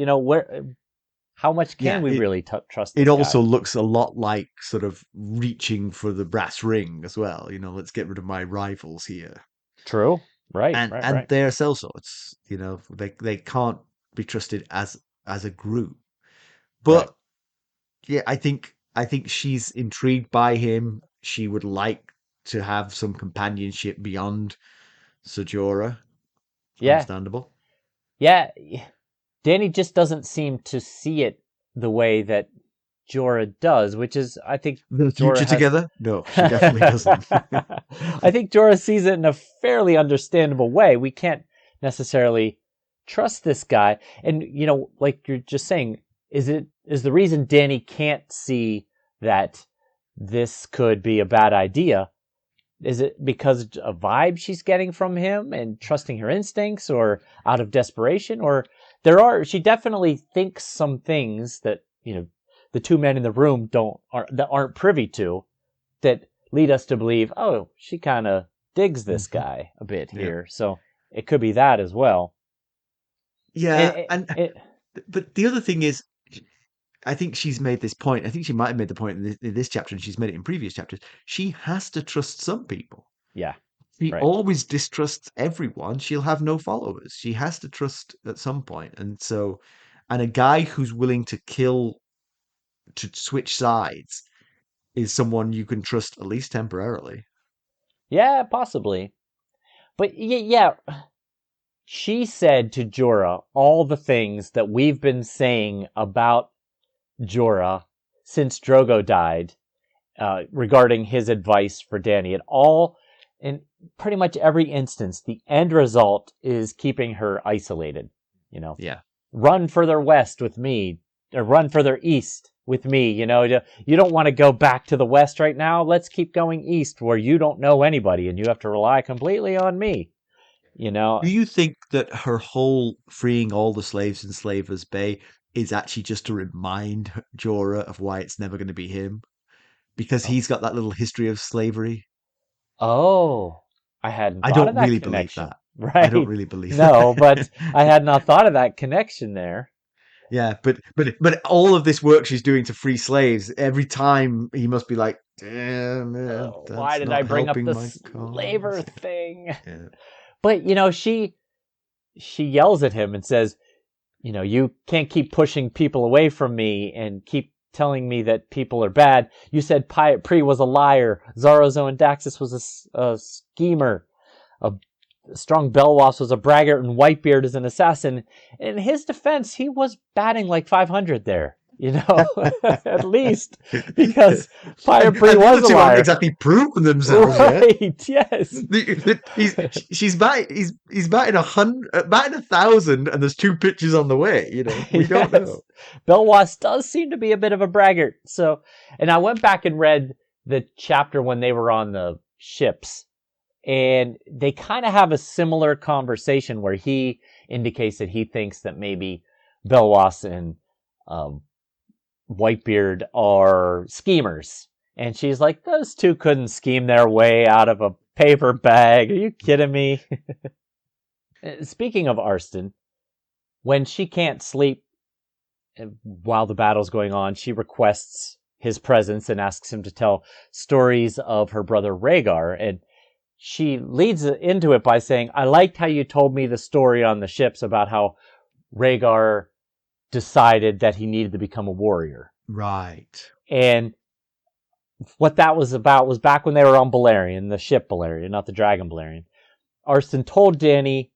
how much Yeah, can we really trust it this also guy? looks a lot like sort of reaching for the brass ring as well. Let's get rid of my rivals here. True. Right, And right, and right. they're sellswords. They can't be trusted as a group. Right. But yeah, I think she's intrigued by him. She would like to have some companionship beyond Ser Jorah. Yeah. Understandable. Yeah. Danny just doesn't seem to see it the way that Jorah does, which is, I think, The Jorah future has. together? No, she definitely doesn't. I think Jorah sees it in a fairly understandable way. We can't necessarily trust this guy. And, like you're just saying, is the reason Danny can't see that this could be a bad idea? Is it because a vibe she's getting from him and trusting her instincts, or out of desperation? Or she definitely thinks some things that, the two men in the room that aren't privy to, that lead us to believe, oh, she kind of digs this guy a bit here. So it could be that as well. Yeah, but the other thing is, I think she's made this point. I think she might have made the point in this chapter, and she's made it in previous chapters. She has to trust some people. Yeah. She Right. always distrusts everyone. She'll have no followers. She has to trust at some point. And a guy who's willing to switch sides is someone you can trust at least temporarily. Yeah, possibly. But yeah, she said to Jorah all the things that we've been saying about Jorah since Drogo died, regarding his advice for Dany. In pretty much every instance, the end result is keeping her isolated. Yeah. Run further west with me, or run further east with me. You don't want to go back to the west right now. Let's keep going east where you don't know anybody and you have to rely completely on me. Do you think that her whole freeing all the slaves in Slavers Bay is actually just to remind Jorah of why it's never going to be him? Because he's got that little history of slavery? Oh, I hadn't I thought of don't that really believe connection. that. Right. I don't really believe No, that. but I had not thought of that connection there. Yeah, but all of this work she's doing to free slaves, every time he must be like, damn it, Why that's did I not bring up helping the my slaver cause. thing? Yeah. But, she yells at him and says, you can't keep pushing people away from me and keep telling me that people are bad. You said Pri was a liar. Zarazo and Daxus was a schemer. A strong Belwas was a braggart, and Whitebeard is an assassin. In his defense, he was batting like 500 there. At least, because Pri was a liar. Haven't exactly proven themselves right, yet. Yes. He's batting 1,000, and there's 2 pitches on the way. We don't know. Belwas does seem to be a bit of a braggart. So, and I went back and read the chapter when they were on the ships, and they kind of have a similar conversation where he indicates that he thinks that maybe Belwas and Whitebeard are schemers. And she's like, those two couldn't scheme their way out of a paper bag. Are you kidding me? Speaking of Arstan, when she can't sleep while the battle's going on, she requests his presence and asks him to tell stories of her brother Rhaegar. And she leads into it by saying, I liked how you told me the story on the ships about how Rhaegar decided that he needed to become a warrior. Right. And what that was about was back when they were on Balerion, the ship Balerion, not the dragon Balerion. Arstan told Dany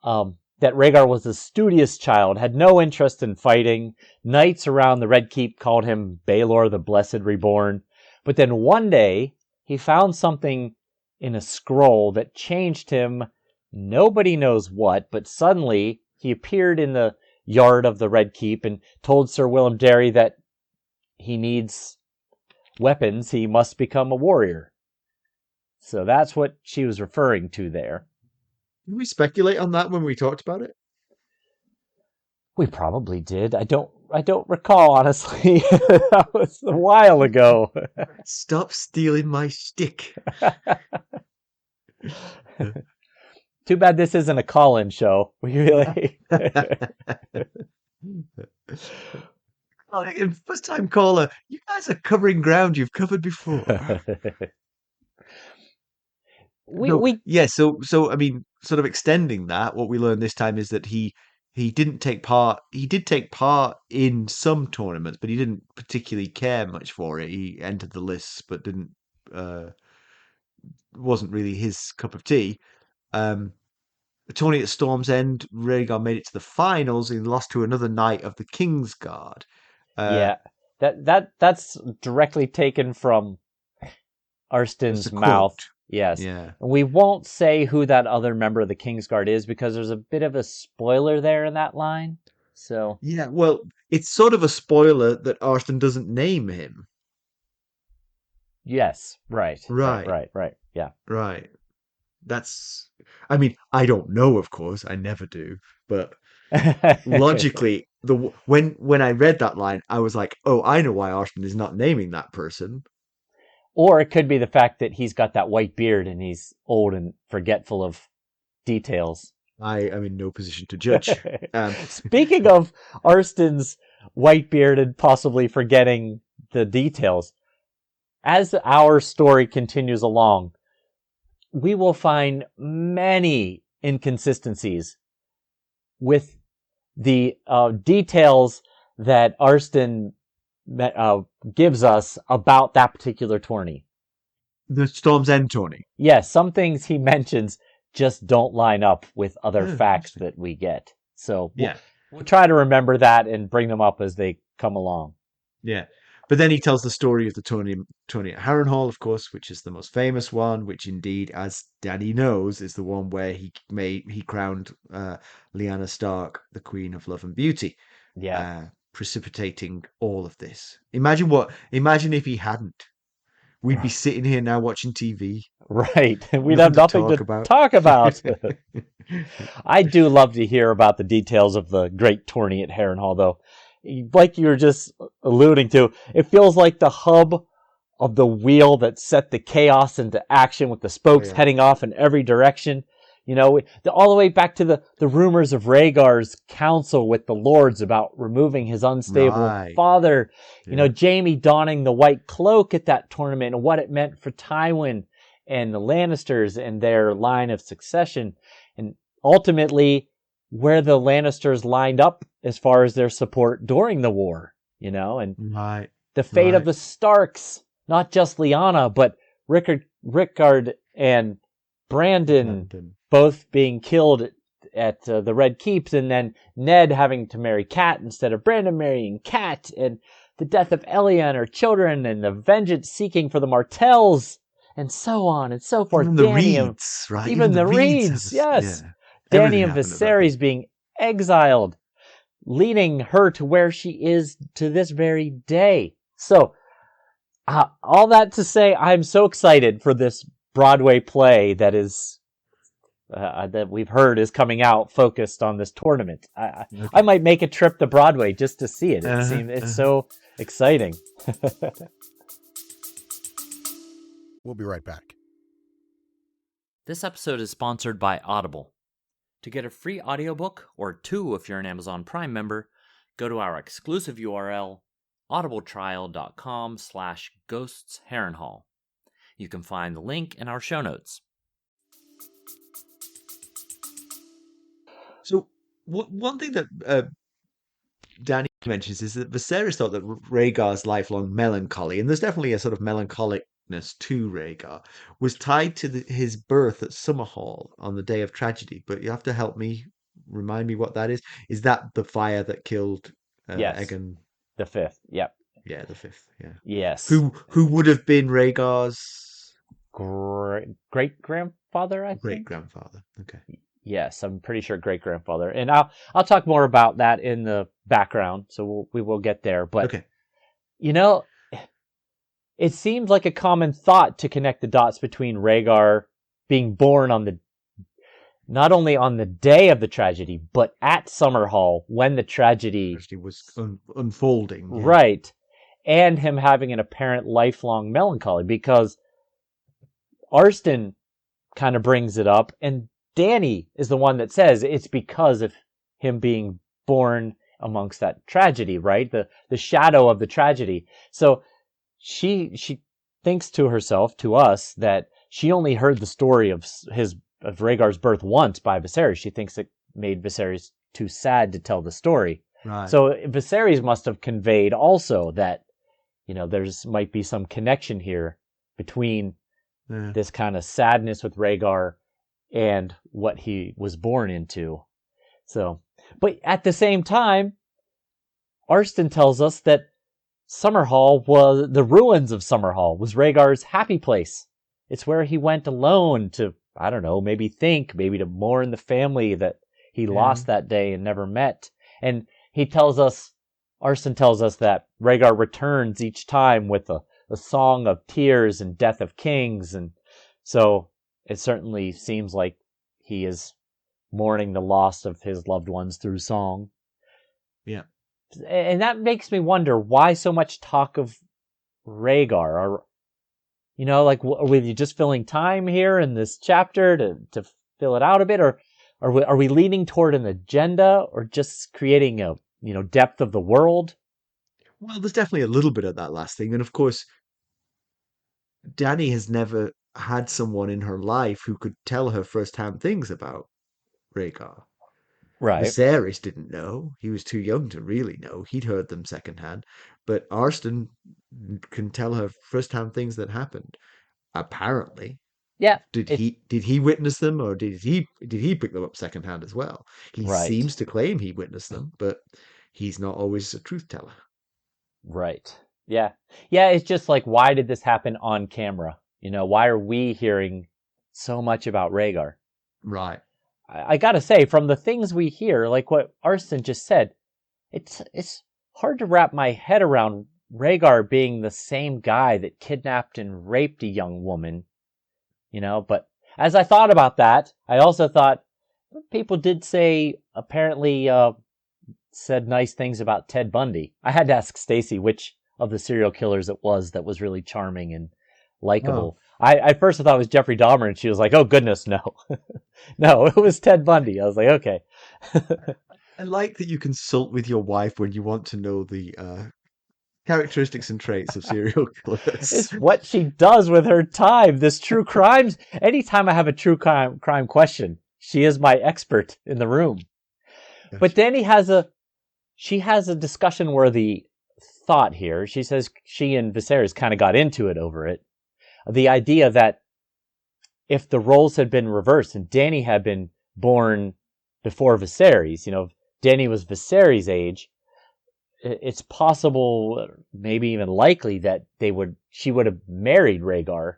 that Rhaegar was a studious child, had no interest in fighting. Knights around the Red Keep called him Baelor the Blessed Reborn. But then one day, he found something in a scroll that changed him. Nobody knows what, but suddenly he appeared in the yard of the Red Keep and told Sir Willem Darry that he needs weapons, he must become a warrior. So that's what she was referring to there. Did we speculate on that when we talked about it? We probably did. I don't recall, honestly. That was a while ago. Stop stealing my shtick. Too bad this isn't a call-in show. We really... First time caller, you guys are covering ground you've covered before. So I mean, sort of extending that, what we learned this time is that he didn't take part. He did take part in some tournaments, but he didn't particularly care much for it. He entered the lists, but didn't. Wasn't really his cup of tea. The tourney at Storm's End, Rhaegar made it to the finals and lost to another knight of the King's Guard. Yeah, that's directly taken from Arstan's mouth. Yes. Yeah. We won't say who that other member of the Kingsguard is because there's a bit of a spoiler there in that line. So yeah, well, it's sort of a spoiler that Arstan doesn't name him. Yes, right. Yeah. Right. That's, I mean, I don't know, of course, I never do, but logically, when I read that line, I was like, oh, I know why Arston is not naming that person. Or it could be the fact that he's got that white beard and he's old and forgetful of details. I am in no position to judge. Speaking of Arston's white beard and possibly forgetting the details, as our story continues along, we will find many inconsistencies with the details that Arston gives us about that particular tourney. The Storm's End tourney. Yes, some things he mentions just don't line up with other facts that we get. So we'll try to remember that and bring them up as they come along. Yeah. But then he tells the story of the tourney at Harrenhal, of course, which is the most famous one, which indeed, as Danny knows, is the one where he crowned Lyanna Stark the Queen of Love and Beauty. Yeah. Precipitating all of this. Imagine if he hadn't. We'd be sitting here now watching TV. Right. We'd have nothing to talk about. I do love to hear about the details of the great tourney at Harrenhal, though. Like you were just alluding to, it feels like the hub of the wheel that set the chaos into action with the spokes heading off in every direction. You know, all the way back to the rumors of Rhaegar's council with the lords about removing his unstable father. Yeah. You know, Jaime donning the white cloak at that tournament and what it meant for Tywin and the Lannisters and their line of succession. And ultimately, where the Lannisters lined up as far as their support during the war, you know, and the fate of the Starks, not just Lyanna, but Rickard and Brandon both being killed at the Red Keeps, and then Ned having to marry Cat instead of Brandon marrying Cat, and the death of Elia and her children, and the vengeance seeking for the Martells, and so on and so forth. Even the Reeds, right? Even the Reeds, yes. Yeah. Dany and Viserys being exiled, leading her to where she is to this very day. So, all that to say, I'm so excited for this Broadway play that is that we've heard is coming out focused on this tournament. I might make a trip to Broadway just to see it. It's so exciting. We'll be right back. This episode is sponsored by Audible. To get a free audiobook, or 2 if you're an Amazon Prime member, go to our exclusive URL, audibletrial.com/ghostsharrenhal. You can find the link in our show notes. So, one thing that Danny mentions is that Viserys thought that Rhaegar's lifelong melancholy, and there's definitely a sort of melancholicness to Rhaegar, was tied to his birth at Summerhall on the day of tragedy. But you have to help me, remind me what that is. Is that the fire that killed Aegon? The 5th, yep. Yeah, the 5th, yeah. Yes. Who would have been Rhaegar's... great-grandfather, I think? Great-grandfather, okay. Yes, I'm pretty sure great-grandfather. And I'll talk more about that in the background, so we will get there. But, okay. You know, it seems like a common thought to connect the dots between Rhaegar being born not only on the day of the tragedy, but at Summerhall when the tragedy was unfolding. Yeah. Right. And him having an apparent lifelong melancholy, because Arston kind of brings it up, and Dany is the one that says it's because of him being born amongst that tragedy, right? The shadow of the tragedy. So she thinks to herself, to us, that she only heard the story of Rhaegar's birth once by Viserys. She thinks it made Viserys too sad to tell the story. Right. So Viserys must have conveyed also that, you know, might be some connection here between this kind of sadness with Rhaegar and what he was born into. So, but at the same time, Arston tells us that the ruins of Summerhall was Rhaegar's happy place. It's where he went alone to, I don't know, maybe to mourn the family that he lost that day and never met. And Arston tells us that Rhaegar returns each time with a song of tears and death of kings. And so it certainly seems like he is mourning the loss of his loved ones through song. Yeah. And that makes me wonder why so much talk of Rhaegar. Are we just filling time here in this chapter to fill it out a bit, or are we leaning toward an agenda, or just creating a depth of the world? Well, there's definitely a little bit of that last thing. And of course, Dany has never had someone in her life who could tell her firsthand things about Rhaegar. Right. Viserys didn't know. He was too young to really know. He'd heard them secondhand. But Arstan can tell her firsthand things that happened. Apparently. Yeah. Did he witness them, or did he pick them up secondhand as well? He Right. seems to claim he witnessed them, but he's not always a truth teller. Right. Yeah. Yeah, it's just like, why did this happen on camera? Why are we hearing so much about Rhaegar? Right. I gotta say, from the things we hear, like what Arstan just said, it's hard to wrap my head around Rhaegar being the same guy that kidnapped and raped a young woman. But as I thought about that, I also thought people did say, apparently, said nice things about Ted Bundy. I had to ask Stacy which of the serial killers it was that was really charming and likable. I first thought it was Jeffrey Dahmer, and she was like, "Oh goodness, no, no, it was Ted Bundy." I was like, "Okay." I like that you consult with your wife when you want to know the characteristics and traits of serial killers. It's what she does with her time. This true crimes. Anytime I have a true crime question, she is my expert in the room. Gotcha. But Dany she has a discussion-worthy thought here. She says she and Viserys kind of got into it over it. The idea that if the roles had been reversed and Dany had been born before Viserys, Dany was Viserys' age, it's possible, maybe even likely, that she would have married Rhaegar.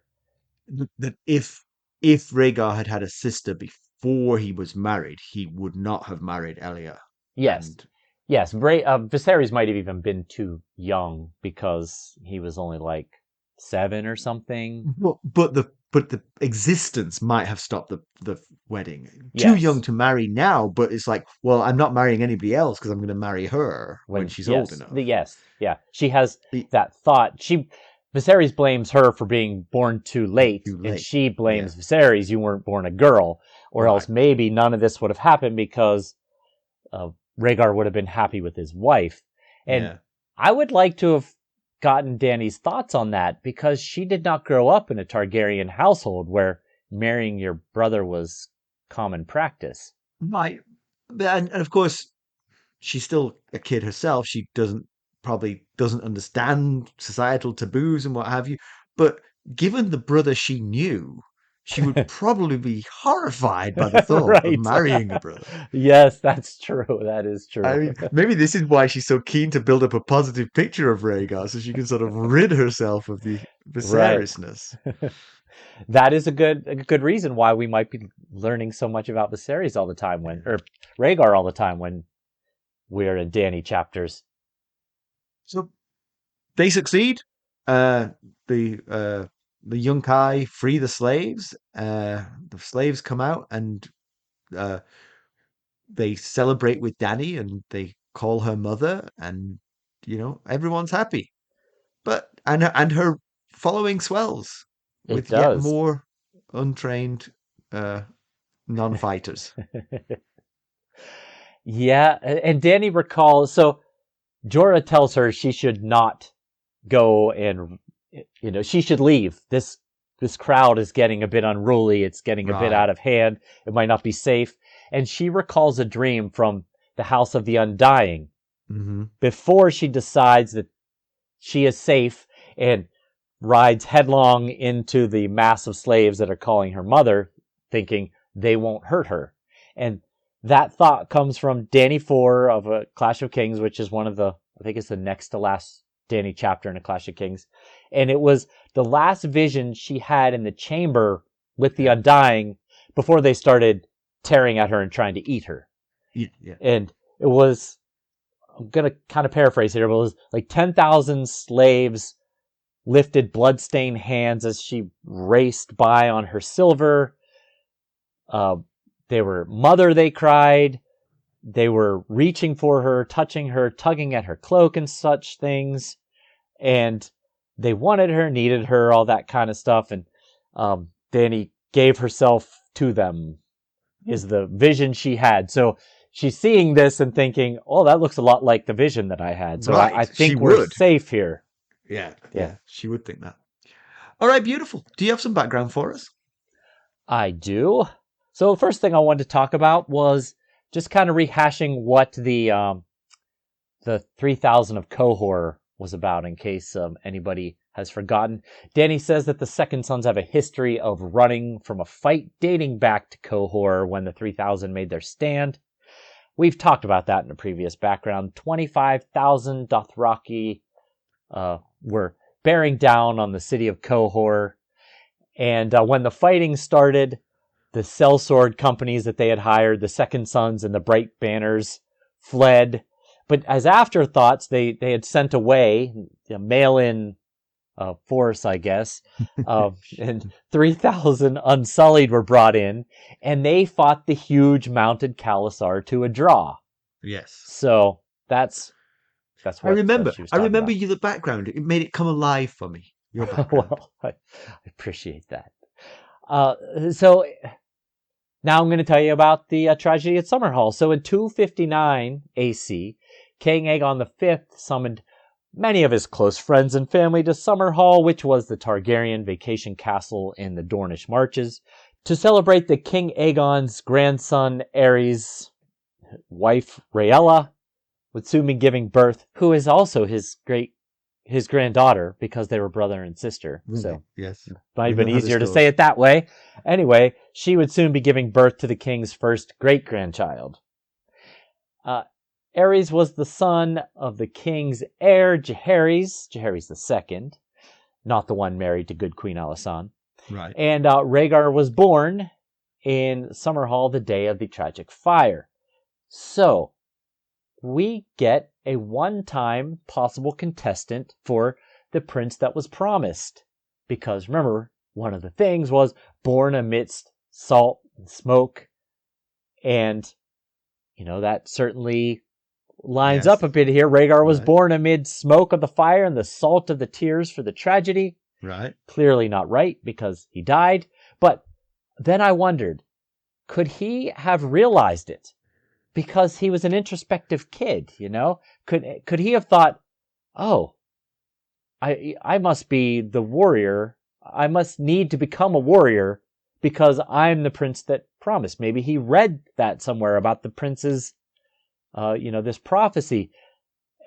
That if Rhaegar had had a sister before he was married, he would not have married Elia. Yes. And Yes, Viserys might have even been too young because he was only like 7 or something. but the existence might have stopped the wedding. Yes. Too young to marry now, but it's like, well, I'm not marrying anybody else because I'm going to marry her when she's old enough. Yes, yeah. She has that thought. Viserys blames her for being born too late. And she blames Viserys, you weren't born a girl, or else maybe none of this would have happened because Rhaegar would have been happy with his wife. And I would like to have gotten Dany's thoughts on that, because she did not grow up in a Targaryen household where marrying your brother was common practice. Right. And of course, she's still a kid herself. She probably doesn't understand societal taboos and what have you. But given the brother she knew, she would probably be horrified by the thought of marrying a brother. Yes, that's true. That is true. I mean, maybe this is why she's so keen to build up a positive picture of Rhaegar, so she can sort of rid herself of the Viserys-ness. Right. That is a good reason why we might be learning so much about Viserys all the time or Rhaegar all the time when we're in Dany chapters. So they succeed. The Yunkai free the slaves. The slaves come out and they celebrate with Dany, and they call her mother, and everyone's happy. But and her following swells with yet more untrained non-fighters. Yeah, and Dany recalls. So Jorah tells her she should not go, and she should leave. This crowd is getting a bit unruly. It's getting a bit out of hand. It might not be safe. And she recalls a dream from the House of the Undying before she decides that she is safe and rides headlong into the mass of slaves that are calling her mother, thinking they won't hurt her. And that thought comes from Dany 4 of A Clash of Kings, which is one of I think it's the next to last Dany chapter in A Clash of Kings. And it was the last vision she had in the chamber with the Undying before they started tearing at her and trying to eat her. Yeah. And it was, I'm going to kind of paraphrase here, but it was like 10,000 slaves lifted bloodstained hands as she raced by on her silver. They were, "Mother," they cried. they were reaching for her, touching her, tugging at her cloak and such things. And they wanted her, needed her, all that kind of stuff. And Dany gave herself to them, is the vision she had. So she's seeing this and thinking, oh, that looks a lot like the vision that I had. So Right, I she think we're would. safe here. Yeah, she would think that. All right, beautiful. Do you have some background for us? I do. So the first thing I wanted to talk about was just kind of rehashing what the 3000 of Qohor was about, in case anybody has forgotten. Dany says that the Second Sons have a history of running from a fight dating back to Qohor when the 3000 made their stand. We've talked about that in a previous background. 25,000 Dothraki were bearing down on the city of Qohor. And when the fighting started, the sellsword companies that they had hired, the Second Sons and the Bright Banners, fled. But as afterthoughts, they had sent away a mail-in force, I guess, and 3,000 Unsullied were brought in, and they fought the huge mounted Khalasar to a draw. Yes. So that's what I remember. she was I talking remember about. you. The background. It made it come alive for me. Your background. Well, I appreciate that. So now I'm going to tell you about the tragedy at Summerhall. So in 259 AC, King Aegon V summoned many of his close friends and family to Summerhall, which was the Targaryen vacation castle in the Dornish Marches, to celebrate the King Aegon's grandson Aerys' wife Rhaella would soon be giving birth, who is also his granddaughter, because they were brother and sister. Really? So Yes. might have We been know how this easier to goes. say it that way. Anyway, she would soon be giving birth to the king's first great-grandchild. Aerys was the son of the king's heir, Jaehaerys II, not the one married to good Queen Alysanne. Right. And Rhaegar was born in Summerhall the day of the tragic fire. So, we get a one-time possible contestant for the prince that was promised. Because remember, one of the things was born amidst salt and smoke. And, that certainly lines Yes. up a bit here. Rhaegar was Right. born amid smoke of the fire and the salt of the tears for the tragedy. Right. Clearly not right, because he died. But then I wondered, could he have realized it? Because he was an introspective kid, Could he have thought, oh, I must be the warrior. I must need to become a warrior because I'm the prince that promised. Maybe he read that somewhere about the prince's, this prophecy.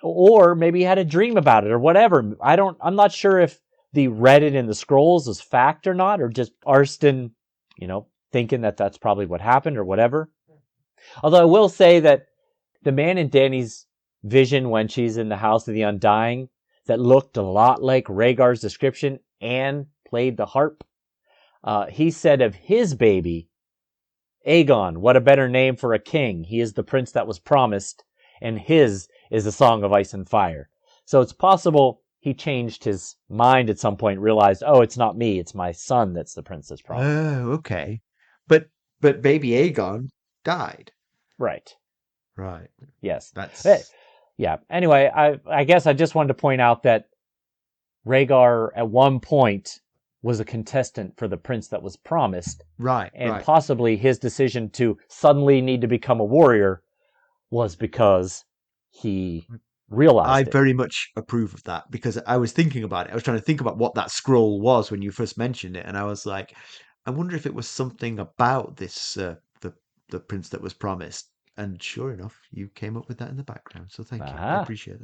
Or maybe he had a dream about it or whatever. I'm not sure if the read it in the scrolls is fact or not, or just Arston, thinking that that's probably what happened or whatever. Although I will say that the man in Dany's vision when she's in the House of the Undying that looked a lot like Rhaegar's description and played the harp, he said of his baby, Aegon, what a better name for a king. He is the prince that was promised, and his is the Song of Ice and Fire. So it's possible he changed his mind at some point, realized, oh, it's not me, it's my son that's the prince that's promised. Oh, okay. But baby Aegon died. Right. Right. Yes. That's Yeah. Anyway, I guess I just wanted to point out that Rhaegar at one point was a contestant for the prince that was promised. right. And right. possibly his decision to suddenly need to become a warrior was because he realized I it. very much approve of that because I was thinking about it. I was trying to think about what that scroll was when you first mentioned it, and I was like, I wonder if it was something about this the prince that was promised. And sure enough, you came up with that in the background. So thank you. I Aha. appreciate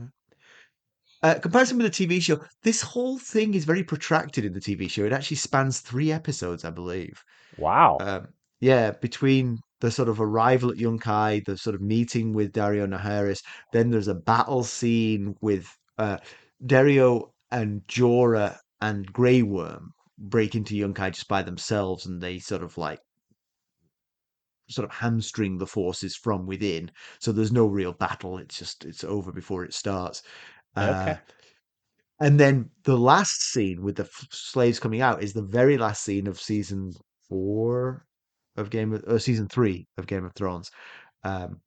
that. Comparison with the TV show, this whole thing is very protracted in the TV show. It actually spans 3 episodes, I believe. Wow. Yeah, between the sort of arrival at Yunkai, the sort of meeting with Dario Naharis, then there's a battle scene with Dario and Jorah and Grey Worm break into Yunkai just by themselves, and they sort of hamstring the forces from within. So there's no real battle. It's over before it starts. Okay. And then the last scene with the slaves coming out is the very last scene of season 3 of Game of Thrones. Um,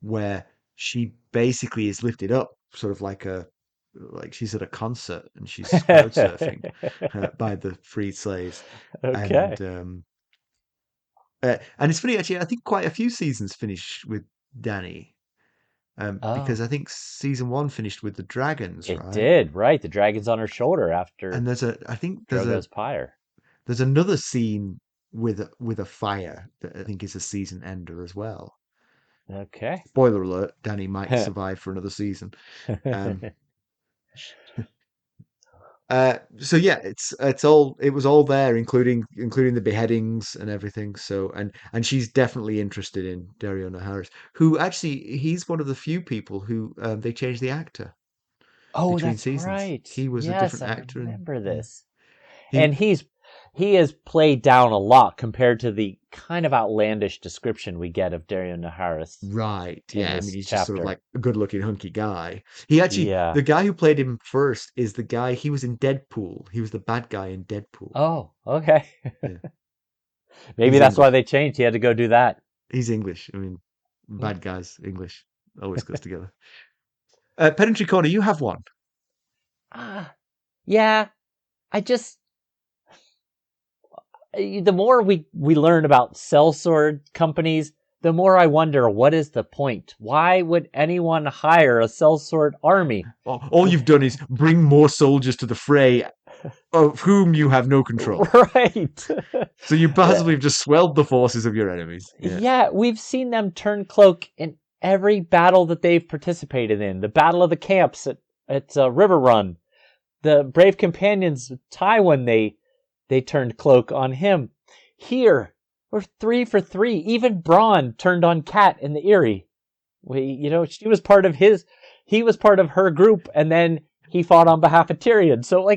where she basically is lifted up, sort of like she's at a concert and she's crowd surfing by the freed slaves, Okay. and it's funny actually. I think quite a few seasons finish with Dany, because Oh, I think season 1 finished with the dragons, it right? did, right. The dragon's on her shoulder after And I think Drogo's pyre. there's another scene with a fire that I think is a season ender as well. Okay. Spoiler alert: Dany might survive for another season. Um, so yeah, it was all there, including the beheadings and everything. So and she's definitely interested in Dario Naharis, who actually he's one of the few people who they changed the actor Oh, between that's seasons. right. He was a Yes, different I actor, and remember yeah, this. he And he is played down a lot compared to the kind of outlandish description we get of Dario Naharis right, in yeah. I mean, this he's just sort of chapter. like a good-looking hunky guy. He actually Yeah. the guy who played him first is the guy he was in Deadpool. He was the bad guy in Deadpool. Oh, okay. Yeah, Maybe he's that's why English. they changed. He had to go do that. He's English. I mean, Hmm. bad guys, English always goes together. Pedantry Corner, you have one. Ah, yeah. I just the more we learn about sellsword companies, the more I wonder what is the point? Why would anyone hire a sellsword army? All you've done is bring more soldiers to the fray, of whom you have no control. Right. So you possibly have just swelled the forces of your enemies. Yeah. Yeah, we've seen them turn cloak in every battle that they've participated in. The Battle of the Camps at River Run. The Brave Companions of Tywin, they turned cloak on him. Here, we're 3 for 3. Even Bronn turned on Cat in the Eyrie. She was part of he was part of her group, and then he fought on behalf of Tyrion. So,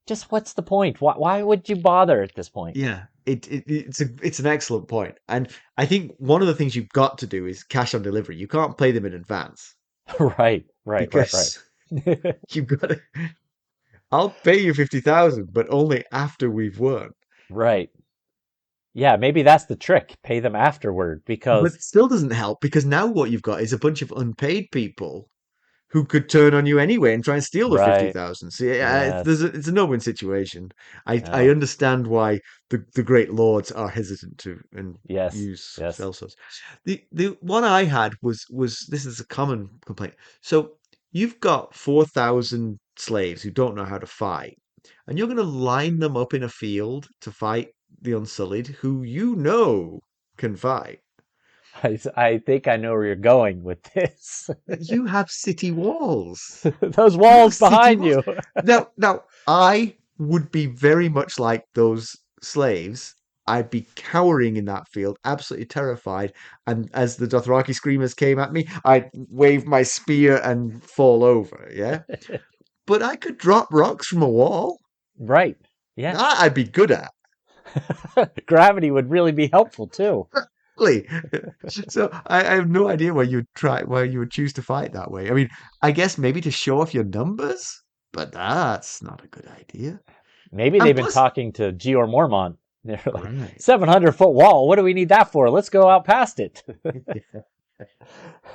just what's the point? Why would you bother at this point? Yeah. It's an excellent point. And I think one of the things you've got to do is cash on delivery. You can't play them in advance Right. because you've got to. I'll pay you 50,000, but only after we've won. Right. Yeah, maybe that's the trick. Pay them afterward But because it still doesn't help because now what you've got is a bunch of unpaid people who could turn on you anyway and try and steal the right. 50,000. So yeah, Yes. it's a no-win situation. I Oh, understand why the great lords are hesitant to and yes. use Yes. sellswords. The one I had was this is a common complaint. So you've got 4,000 slaves who don't know how to fight, and you're going to line them up in a field to fight the Unsullied, who can fight. I think I know where you're going with this. You have city walls. Those You have walls city behind walls. you. Now, I would be very much like those slaves. I'd be cowering in that field, absolutely terrified. And as the Dothraki screamers came at me, I'd wave my spear and fall over. Yeah, but I could drop rocks from a wall. Right. Yeah. That I'd be good at. Gravity would really be helpful too. Really. So I have no idea why you would choose to fight that way. I mean, I guess maybe to show off your numbers, but that's not a good idea. Maybe And they've been plus, talking to Georah Mormont. They're like, right. 700-foot wall. What do we need that for? Let's go out past it.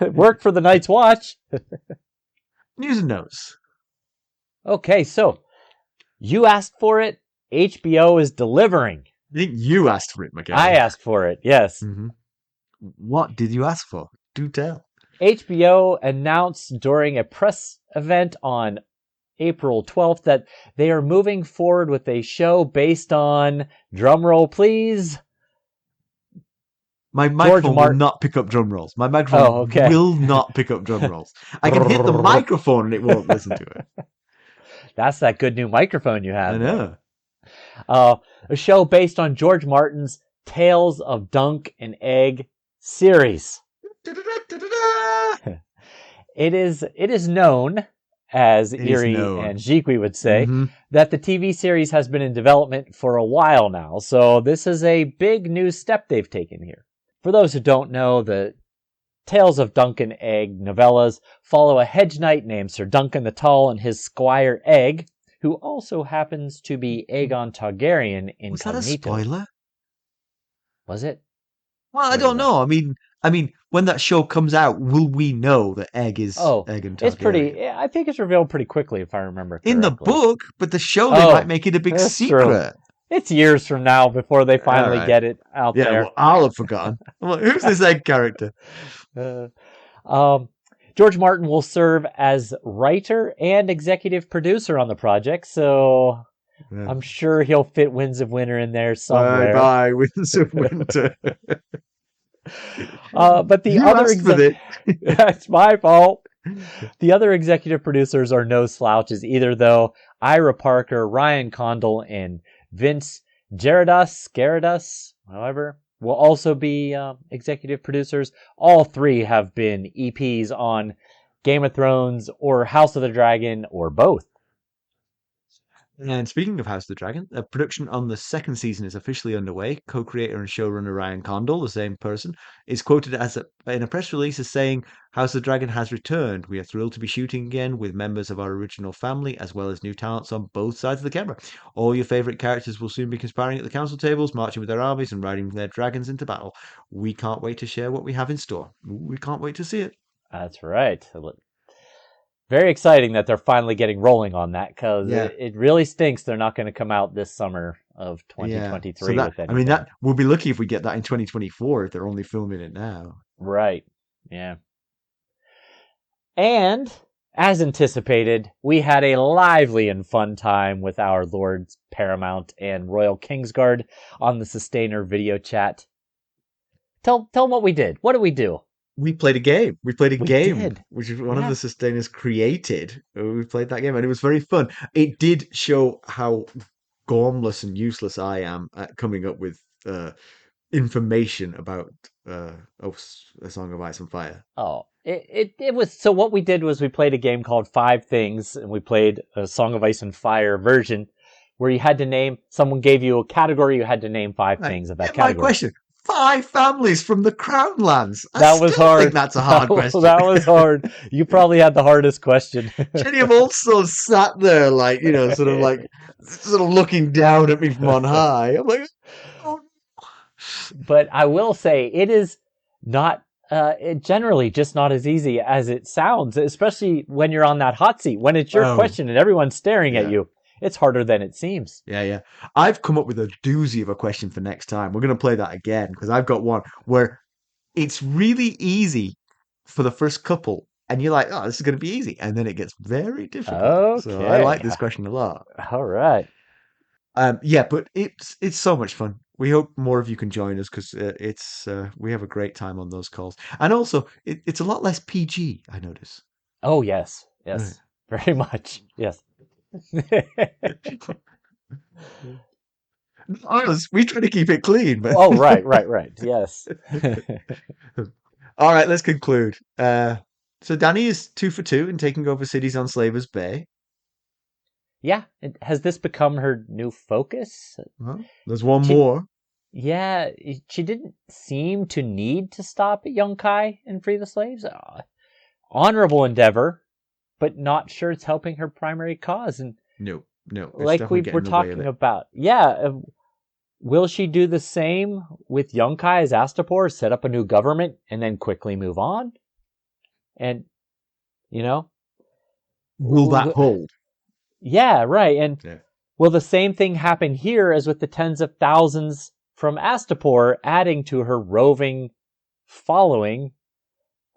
Work for the Night's Watch. News and notes. Okay, so you asked for it. HBO is delivering. I think you asked for it, Mackelly. I asked for it, yes. Mm-hmm. What did you ask for? Do tell. HBO announced during a press event on April 12th that they are moving forward with a show based on, drumroll please, My microphone will not pick up drum rolls. My microphone will not pick up drum rolls. I can hit the microphone and it won't listen to it. That's that good new microphone you have. I know. A show based on George Martin's Tales of Dunk and Egg series. It is known, as Erie and Jiqui would say, that the TV series has been in development for a while now. So this is a big new step they've taken here. For those who don't know, the Tales of Dunk and Egg novellas follow a hedge knight named Sir Duncan the Tall and his squire Egg, who also happens to be Aegon Targaryen incognito. Was that a spoiler? Was it? Well, I What do you don't think? know. I mean, when that show comes out, will we know that Egg is Oh, Aegon it's Targaryen? pretty. I think it's revealed pretty quickly, if I remember In the correctly. book, but the show they might Oh, make it a big that's true. secret. It's years from now before they All finally right. get it out Yeah, there. well, I'll have forgotten. I'm like, who's this Egg character? Uh, um, George Martin will serve as writer and executive producer on the project, so Yeah. I'm sure he'll fit Winds of Winter in there Bye somewhere. bye, Winds of Winter. But the You other asked for this. that's my fault. The other executive producers are no slouches either, though. Ira Parker, Ryan Condal, and Vince Geradas, however, will also be executive producers. All three have been EPs on Game of Thrones or House of the Dragon or both. And speaking of House of the Dragon, production on the second season is officially underway. Co-creator and showrunner Ryan Condal, the same person, is quoted in a press release as saying, "House of the Dragon has returned. We are thrilled to be shooting again with members of our original family, as well as new talents on both sides of the camera. All your favorite characters will soon be conspiring at the council tables, marching with their armies and riding their dragons into battle. We can't wait to share what we have in store. We can't wait to see it." That's right. Very exciting that they're finally getting rolling on that, because Yeah. it really stinks they're not going to come out this summer of Yeah. 2023 So with anything. that we'll be lucky if we get that in 2024 if they're only filming it now. Right. Yeah. And as anticipated, we had a lively and fun time with our Lords Paramount and Royal Kingsguard on the Sustainer video chat. Tell them what we did. What did we do? We played a game. We played a We game, did. which is one of Yeah. the sustainers created. We played that game, and it was very fun. It did show how gormless and useless I am at coming up with information about A Song of Ice and Fire. Oh, it was, so what we did was we played a game called Five Things, and we played a Song of Ice and Fire version where you had to name, someone gave you a category, you had to name five Right. things of that My category. question: 5 families from the Crown Lands. That was still hard. think that's a hard question. That was hard. You probably had the hardest question. Jenny have also sat there, like, sort of looking down at me from on high. I'm like, oh. But I will say it is not generally just not as easy as it sounds, especially when you're on that hot seat. When it's your question and everyone's staring at you, it's harder than it seems. Yeah. I've come up with a doozy of a question for next time. We're going to play that again because I've got one where it's really easy for the first couple. And you're like, oh, this is going to be easy. And then it gets very difficult. Okay. So I like this question a lot. All right. Yeah, but it's so much fun. We hope more of you can join us because we have a great time on those calls. And also, it's a lot less PG, I notice. Oh, yes. Yes. Very much. Yes. Honest, we try to keep it clean. But... Oh, right. Yes. All right, let's conclude. So Dany is 2 for 2 in taking over cities on Slavers Bay. Yeah. Has this become her new focus? Well, there's one more. Yeah, she didn't seem to need to stop at Yunkai and free the slaves. Honorable endeavor, but not sure it's helping her primary cause. And No. Like we were talking about. Yeah. Will she do the same with Yunkai as Astapor, set up a new government, and then quickly move on? And, will that hold? Yeah, right. And will the same thing happen here as with the tens of thousands from Astapor, adding to her roving following?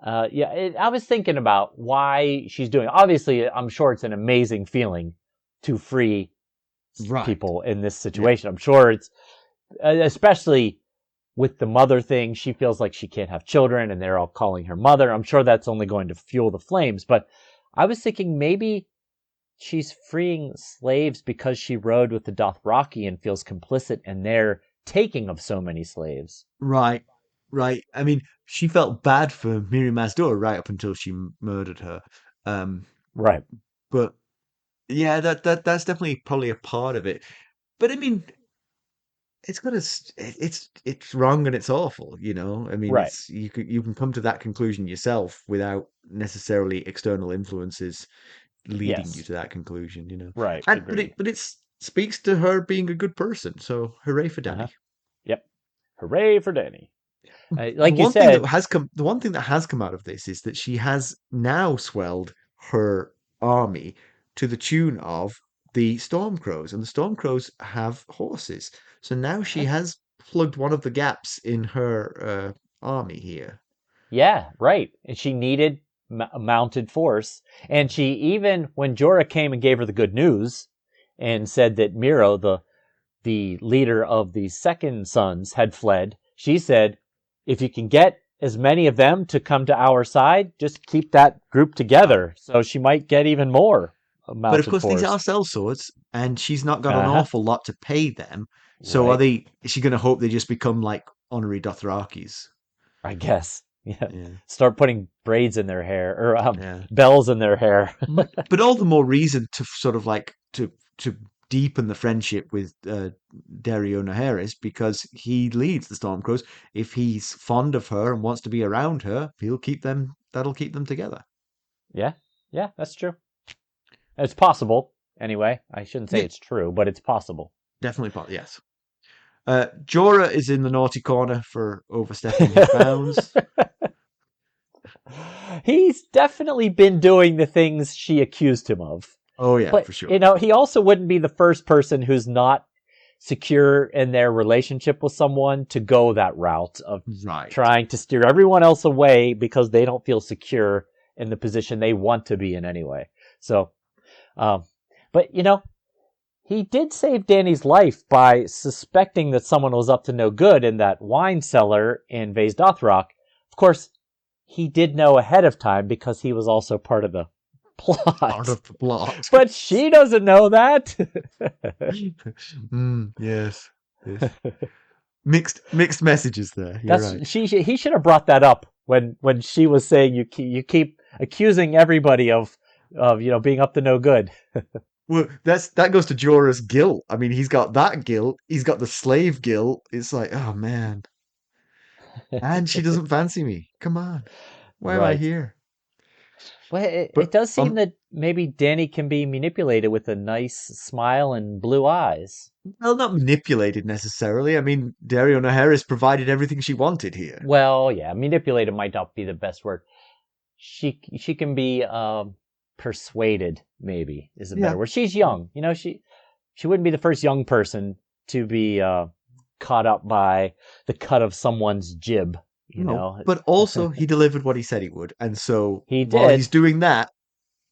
I was thinking about why she's doing it. Obviously, I'm sure it's an amazing feeling to free people in this situation. Yeah. I'm sure it's, especially with the mother thing, she feels like she can't have children and they're all calling her mother. I'm sure that's only going to fuel the flames. But I was thinking maybe she's freeing slaves because she rode with the Dothraki and feels complicit in their taking of so many slaves. Right. I mean, she felt bad for Miri Mazdor right up until she murdered her. Right. But yeah, that's definitely probably a part of it. But I mean, it's wrong and it's awful, I mean, right. You can come to that conclusion yourself without necessarily external influences leading you to that conclusion, Right. But it speaks to her being a good person. So hooray for Dany. Yep. Hooray for Dany. Like you said, The one thing that has come out of this is that she has now swelled her army to the tune of the Stormcrows, and the Stormcrows have horses. So now she has plugged one of the gaps in her army here. yeah, right. And she needed a mounted force. And she even, when Jorah came and gave her the good news and said that Miro, the leader of the second sons, had fled, she said, if you can get as many of them to come to our side, just keep that group together. So she might get even more mounted But of course, force. these are sellswords, and she's not got an awful lot to pay them. So Right. is she going to hope they just become like honorary Dothrakis? I guess. Yeah. Yeah. Start putting braids in their hair or Yeah. bells in their hair. But all the more reason to sort of like to deepen the friendship with Dario Naharis, because he leads the Stormcrows. If he's fond of her and wants to be around her, he'll keep them. That'll keep them together. Yeah. Yeah, that's true. It's possible. Anyway, I shouldn't say it's true, but it's possible. Definitely, yes. Jorah is in the naughty corner for overstepping his bounds. He's definitely been doing the things she accused him of. Oh, yeah, but, for sure. He also wouldn't be the first person who's not secure in their relationship with someone to go that route of trying to steer everyone else away because they don't feel secure in the position they want to be in anyway. So, but, he did save Dany's life by suspecting that someone was up to no good in that wine cellar in Vaes Dothrak. Of course, he did know ahead of time because he was also part of the plot. Part of the plot. But she doesn't know that. Yes. Mixed messages there. You're right. He should have brought that up when she was saying you keep accusing everybody of being up to no good. Well, that goes to Jorah's guilt. I mean, he's got that guilt. He's got the slave guilt. It's like, oh man. And she doesn't fancy me. Come on. Why am I here? Well, it does seem that maybe Dany can be manipulated with a nice smile and blue eyes. Well, not manipulated necessarily. I mean, Dario Naharis provided everything she wanted here. Well, yeah, manipulated might not be the best word. She can be persuaded, maybe, is a better word. She's young. She wouldn't be the first young person to be caught up by the cut of someone's jib. But also he delivered what he said he would, and so while he's doing that,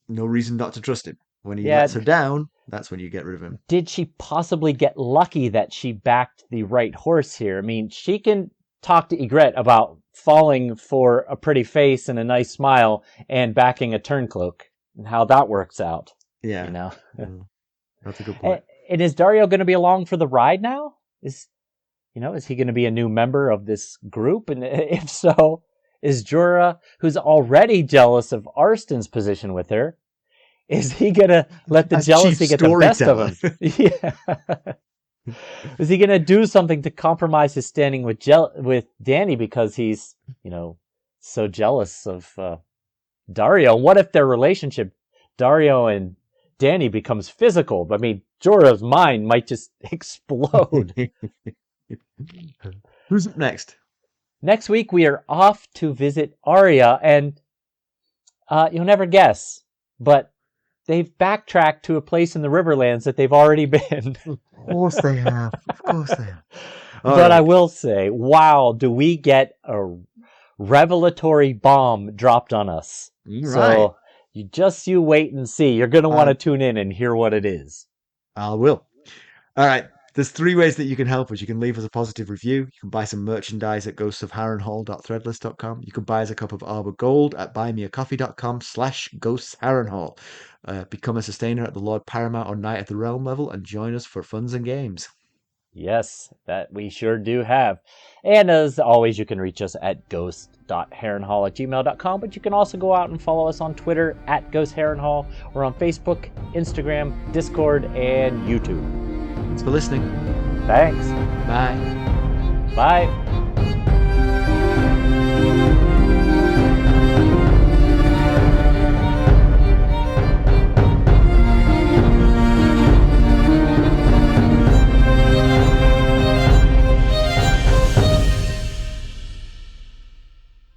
no reason not to trust him. When he lets her down, that's when you get rid of him. Did she possibly get lucky that she backed the right horse here? I mean, she can talk to Ygritte about falling for a pretty face and a nice smile and backing a turncloak and how that works out. Yeah. That's a good point. And is Dario going to be along for the ride now? Is he going to be a new member of this group? And if so, is Jorah, who's already jealous of Arston's position with her, is he going to let the jealousy get the best of him? Yeah. Is he going to do something to compromise his standing with Dany because he's, so jealous of Dario? What if their relationship, Dario and Dany, becomes physical? I mean, Jorah's mind might just explode. Who's up next? Next week, we are off to visit Arya, and you'll never guess, but they've backtracked to a place in the Riverlands that they've already been. Of course they have. But I will say, wow, do we get a revelatory bomb dropped on us. So you wait and see. You're going to want to tune in and hear what it is. I will. All right. There's 3 ways that you can help us. You can leave us a positive review. You can buy some merchandise at ghostsofharrenhal.threadless.com. You can buy us a cup of Arbor Gold at buymeacoffee.com/ghostsharrenhal. Become a sustainer at the Lord Paramount or Knight of the Realm level and join us for funs and games. Yes, that we sure do have. And as always, you can reach us at ghost.harrenhal@gmail.com, but you can also go out and follow us on Twitter at ghostharrenhal or on Facebook, Instagram, Discord, and YouTube. Thanks for listening. Thanks. Bye. Bye.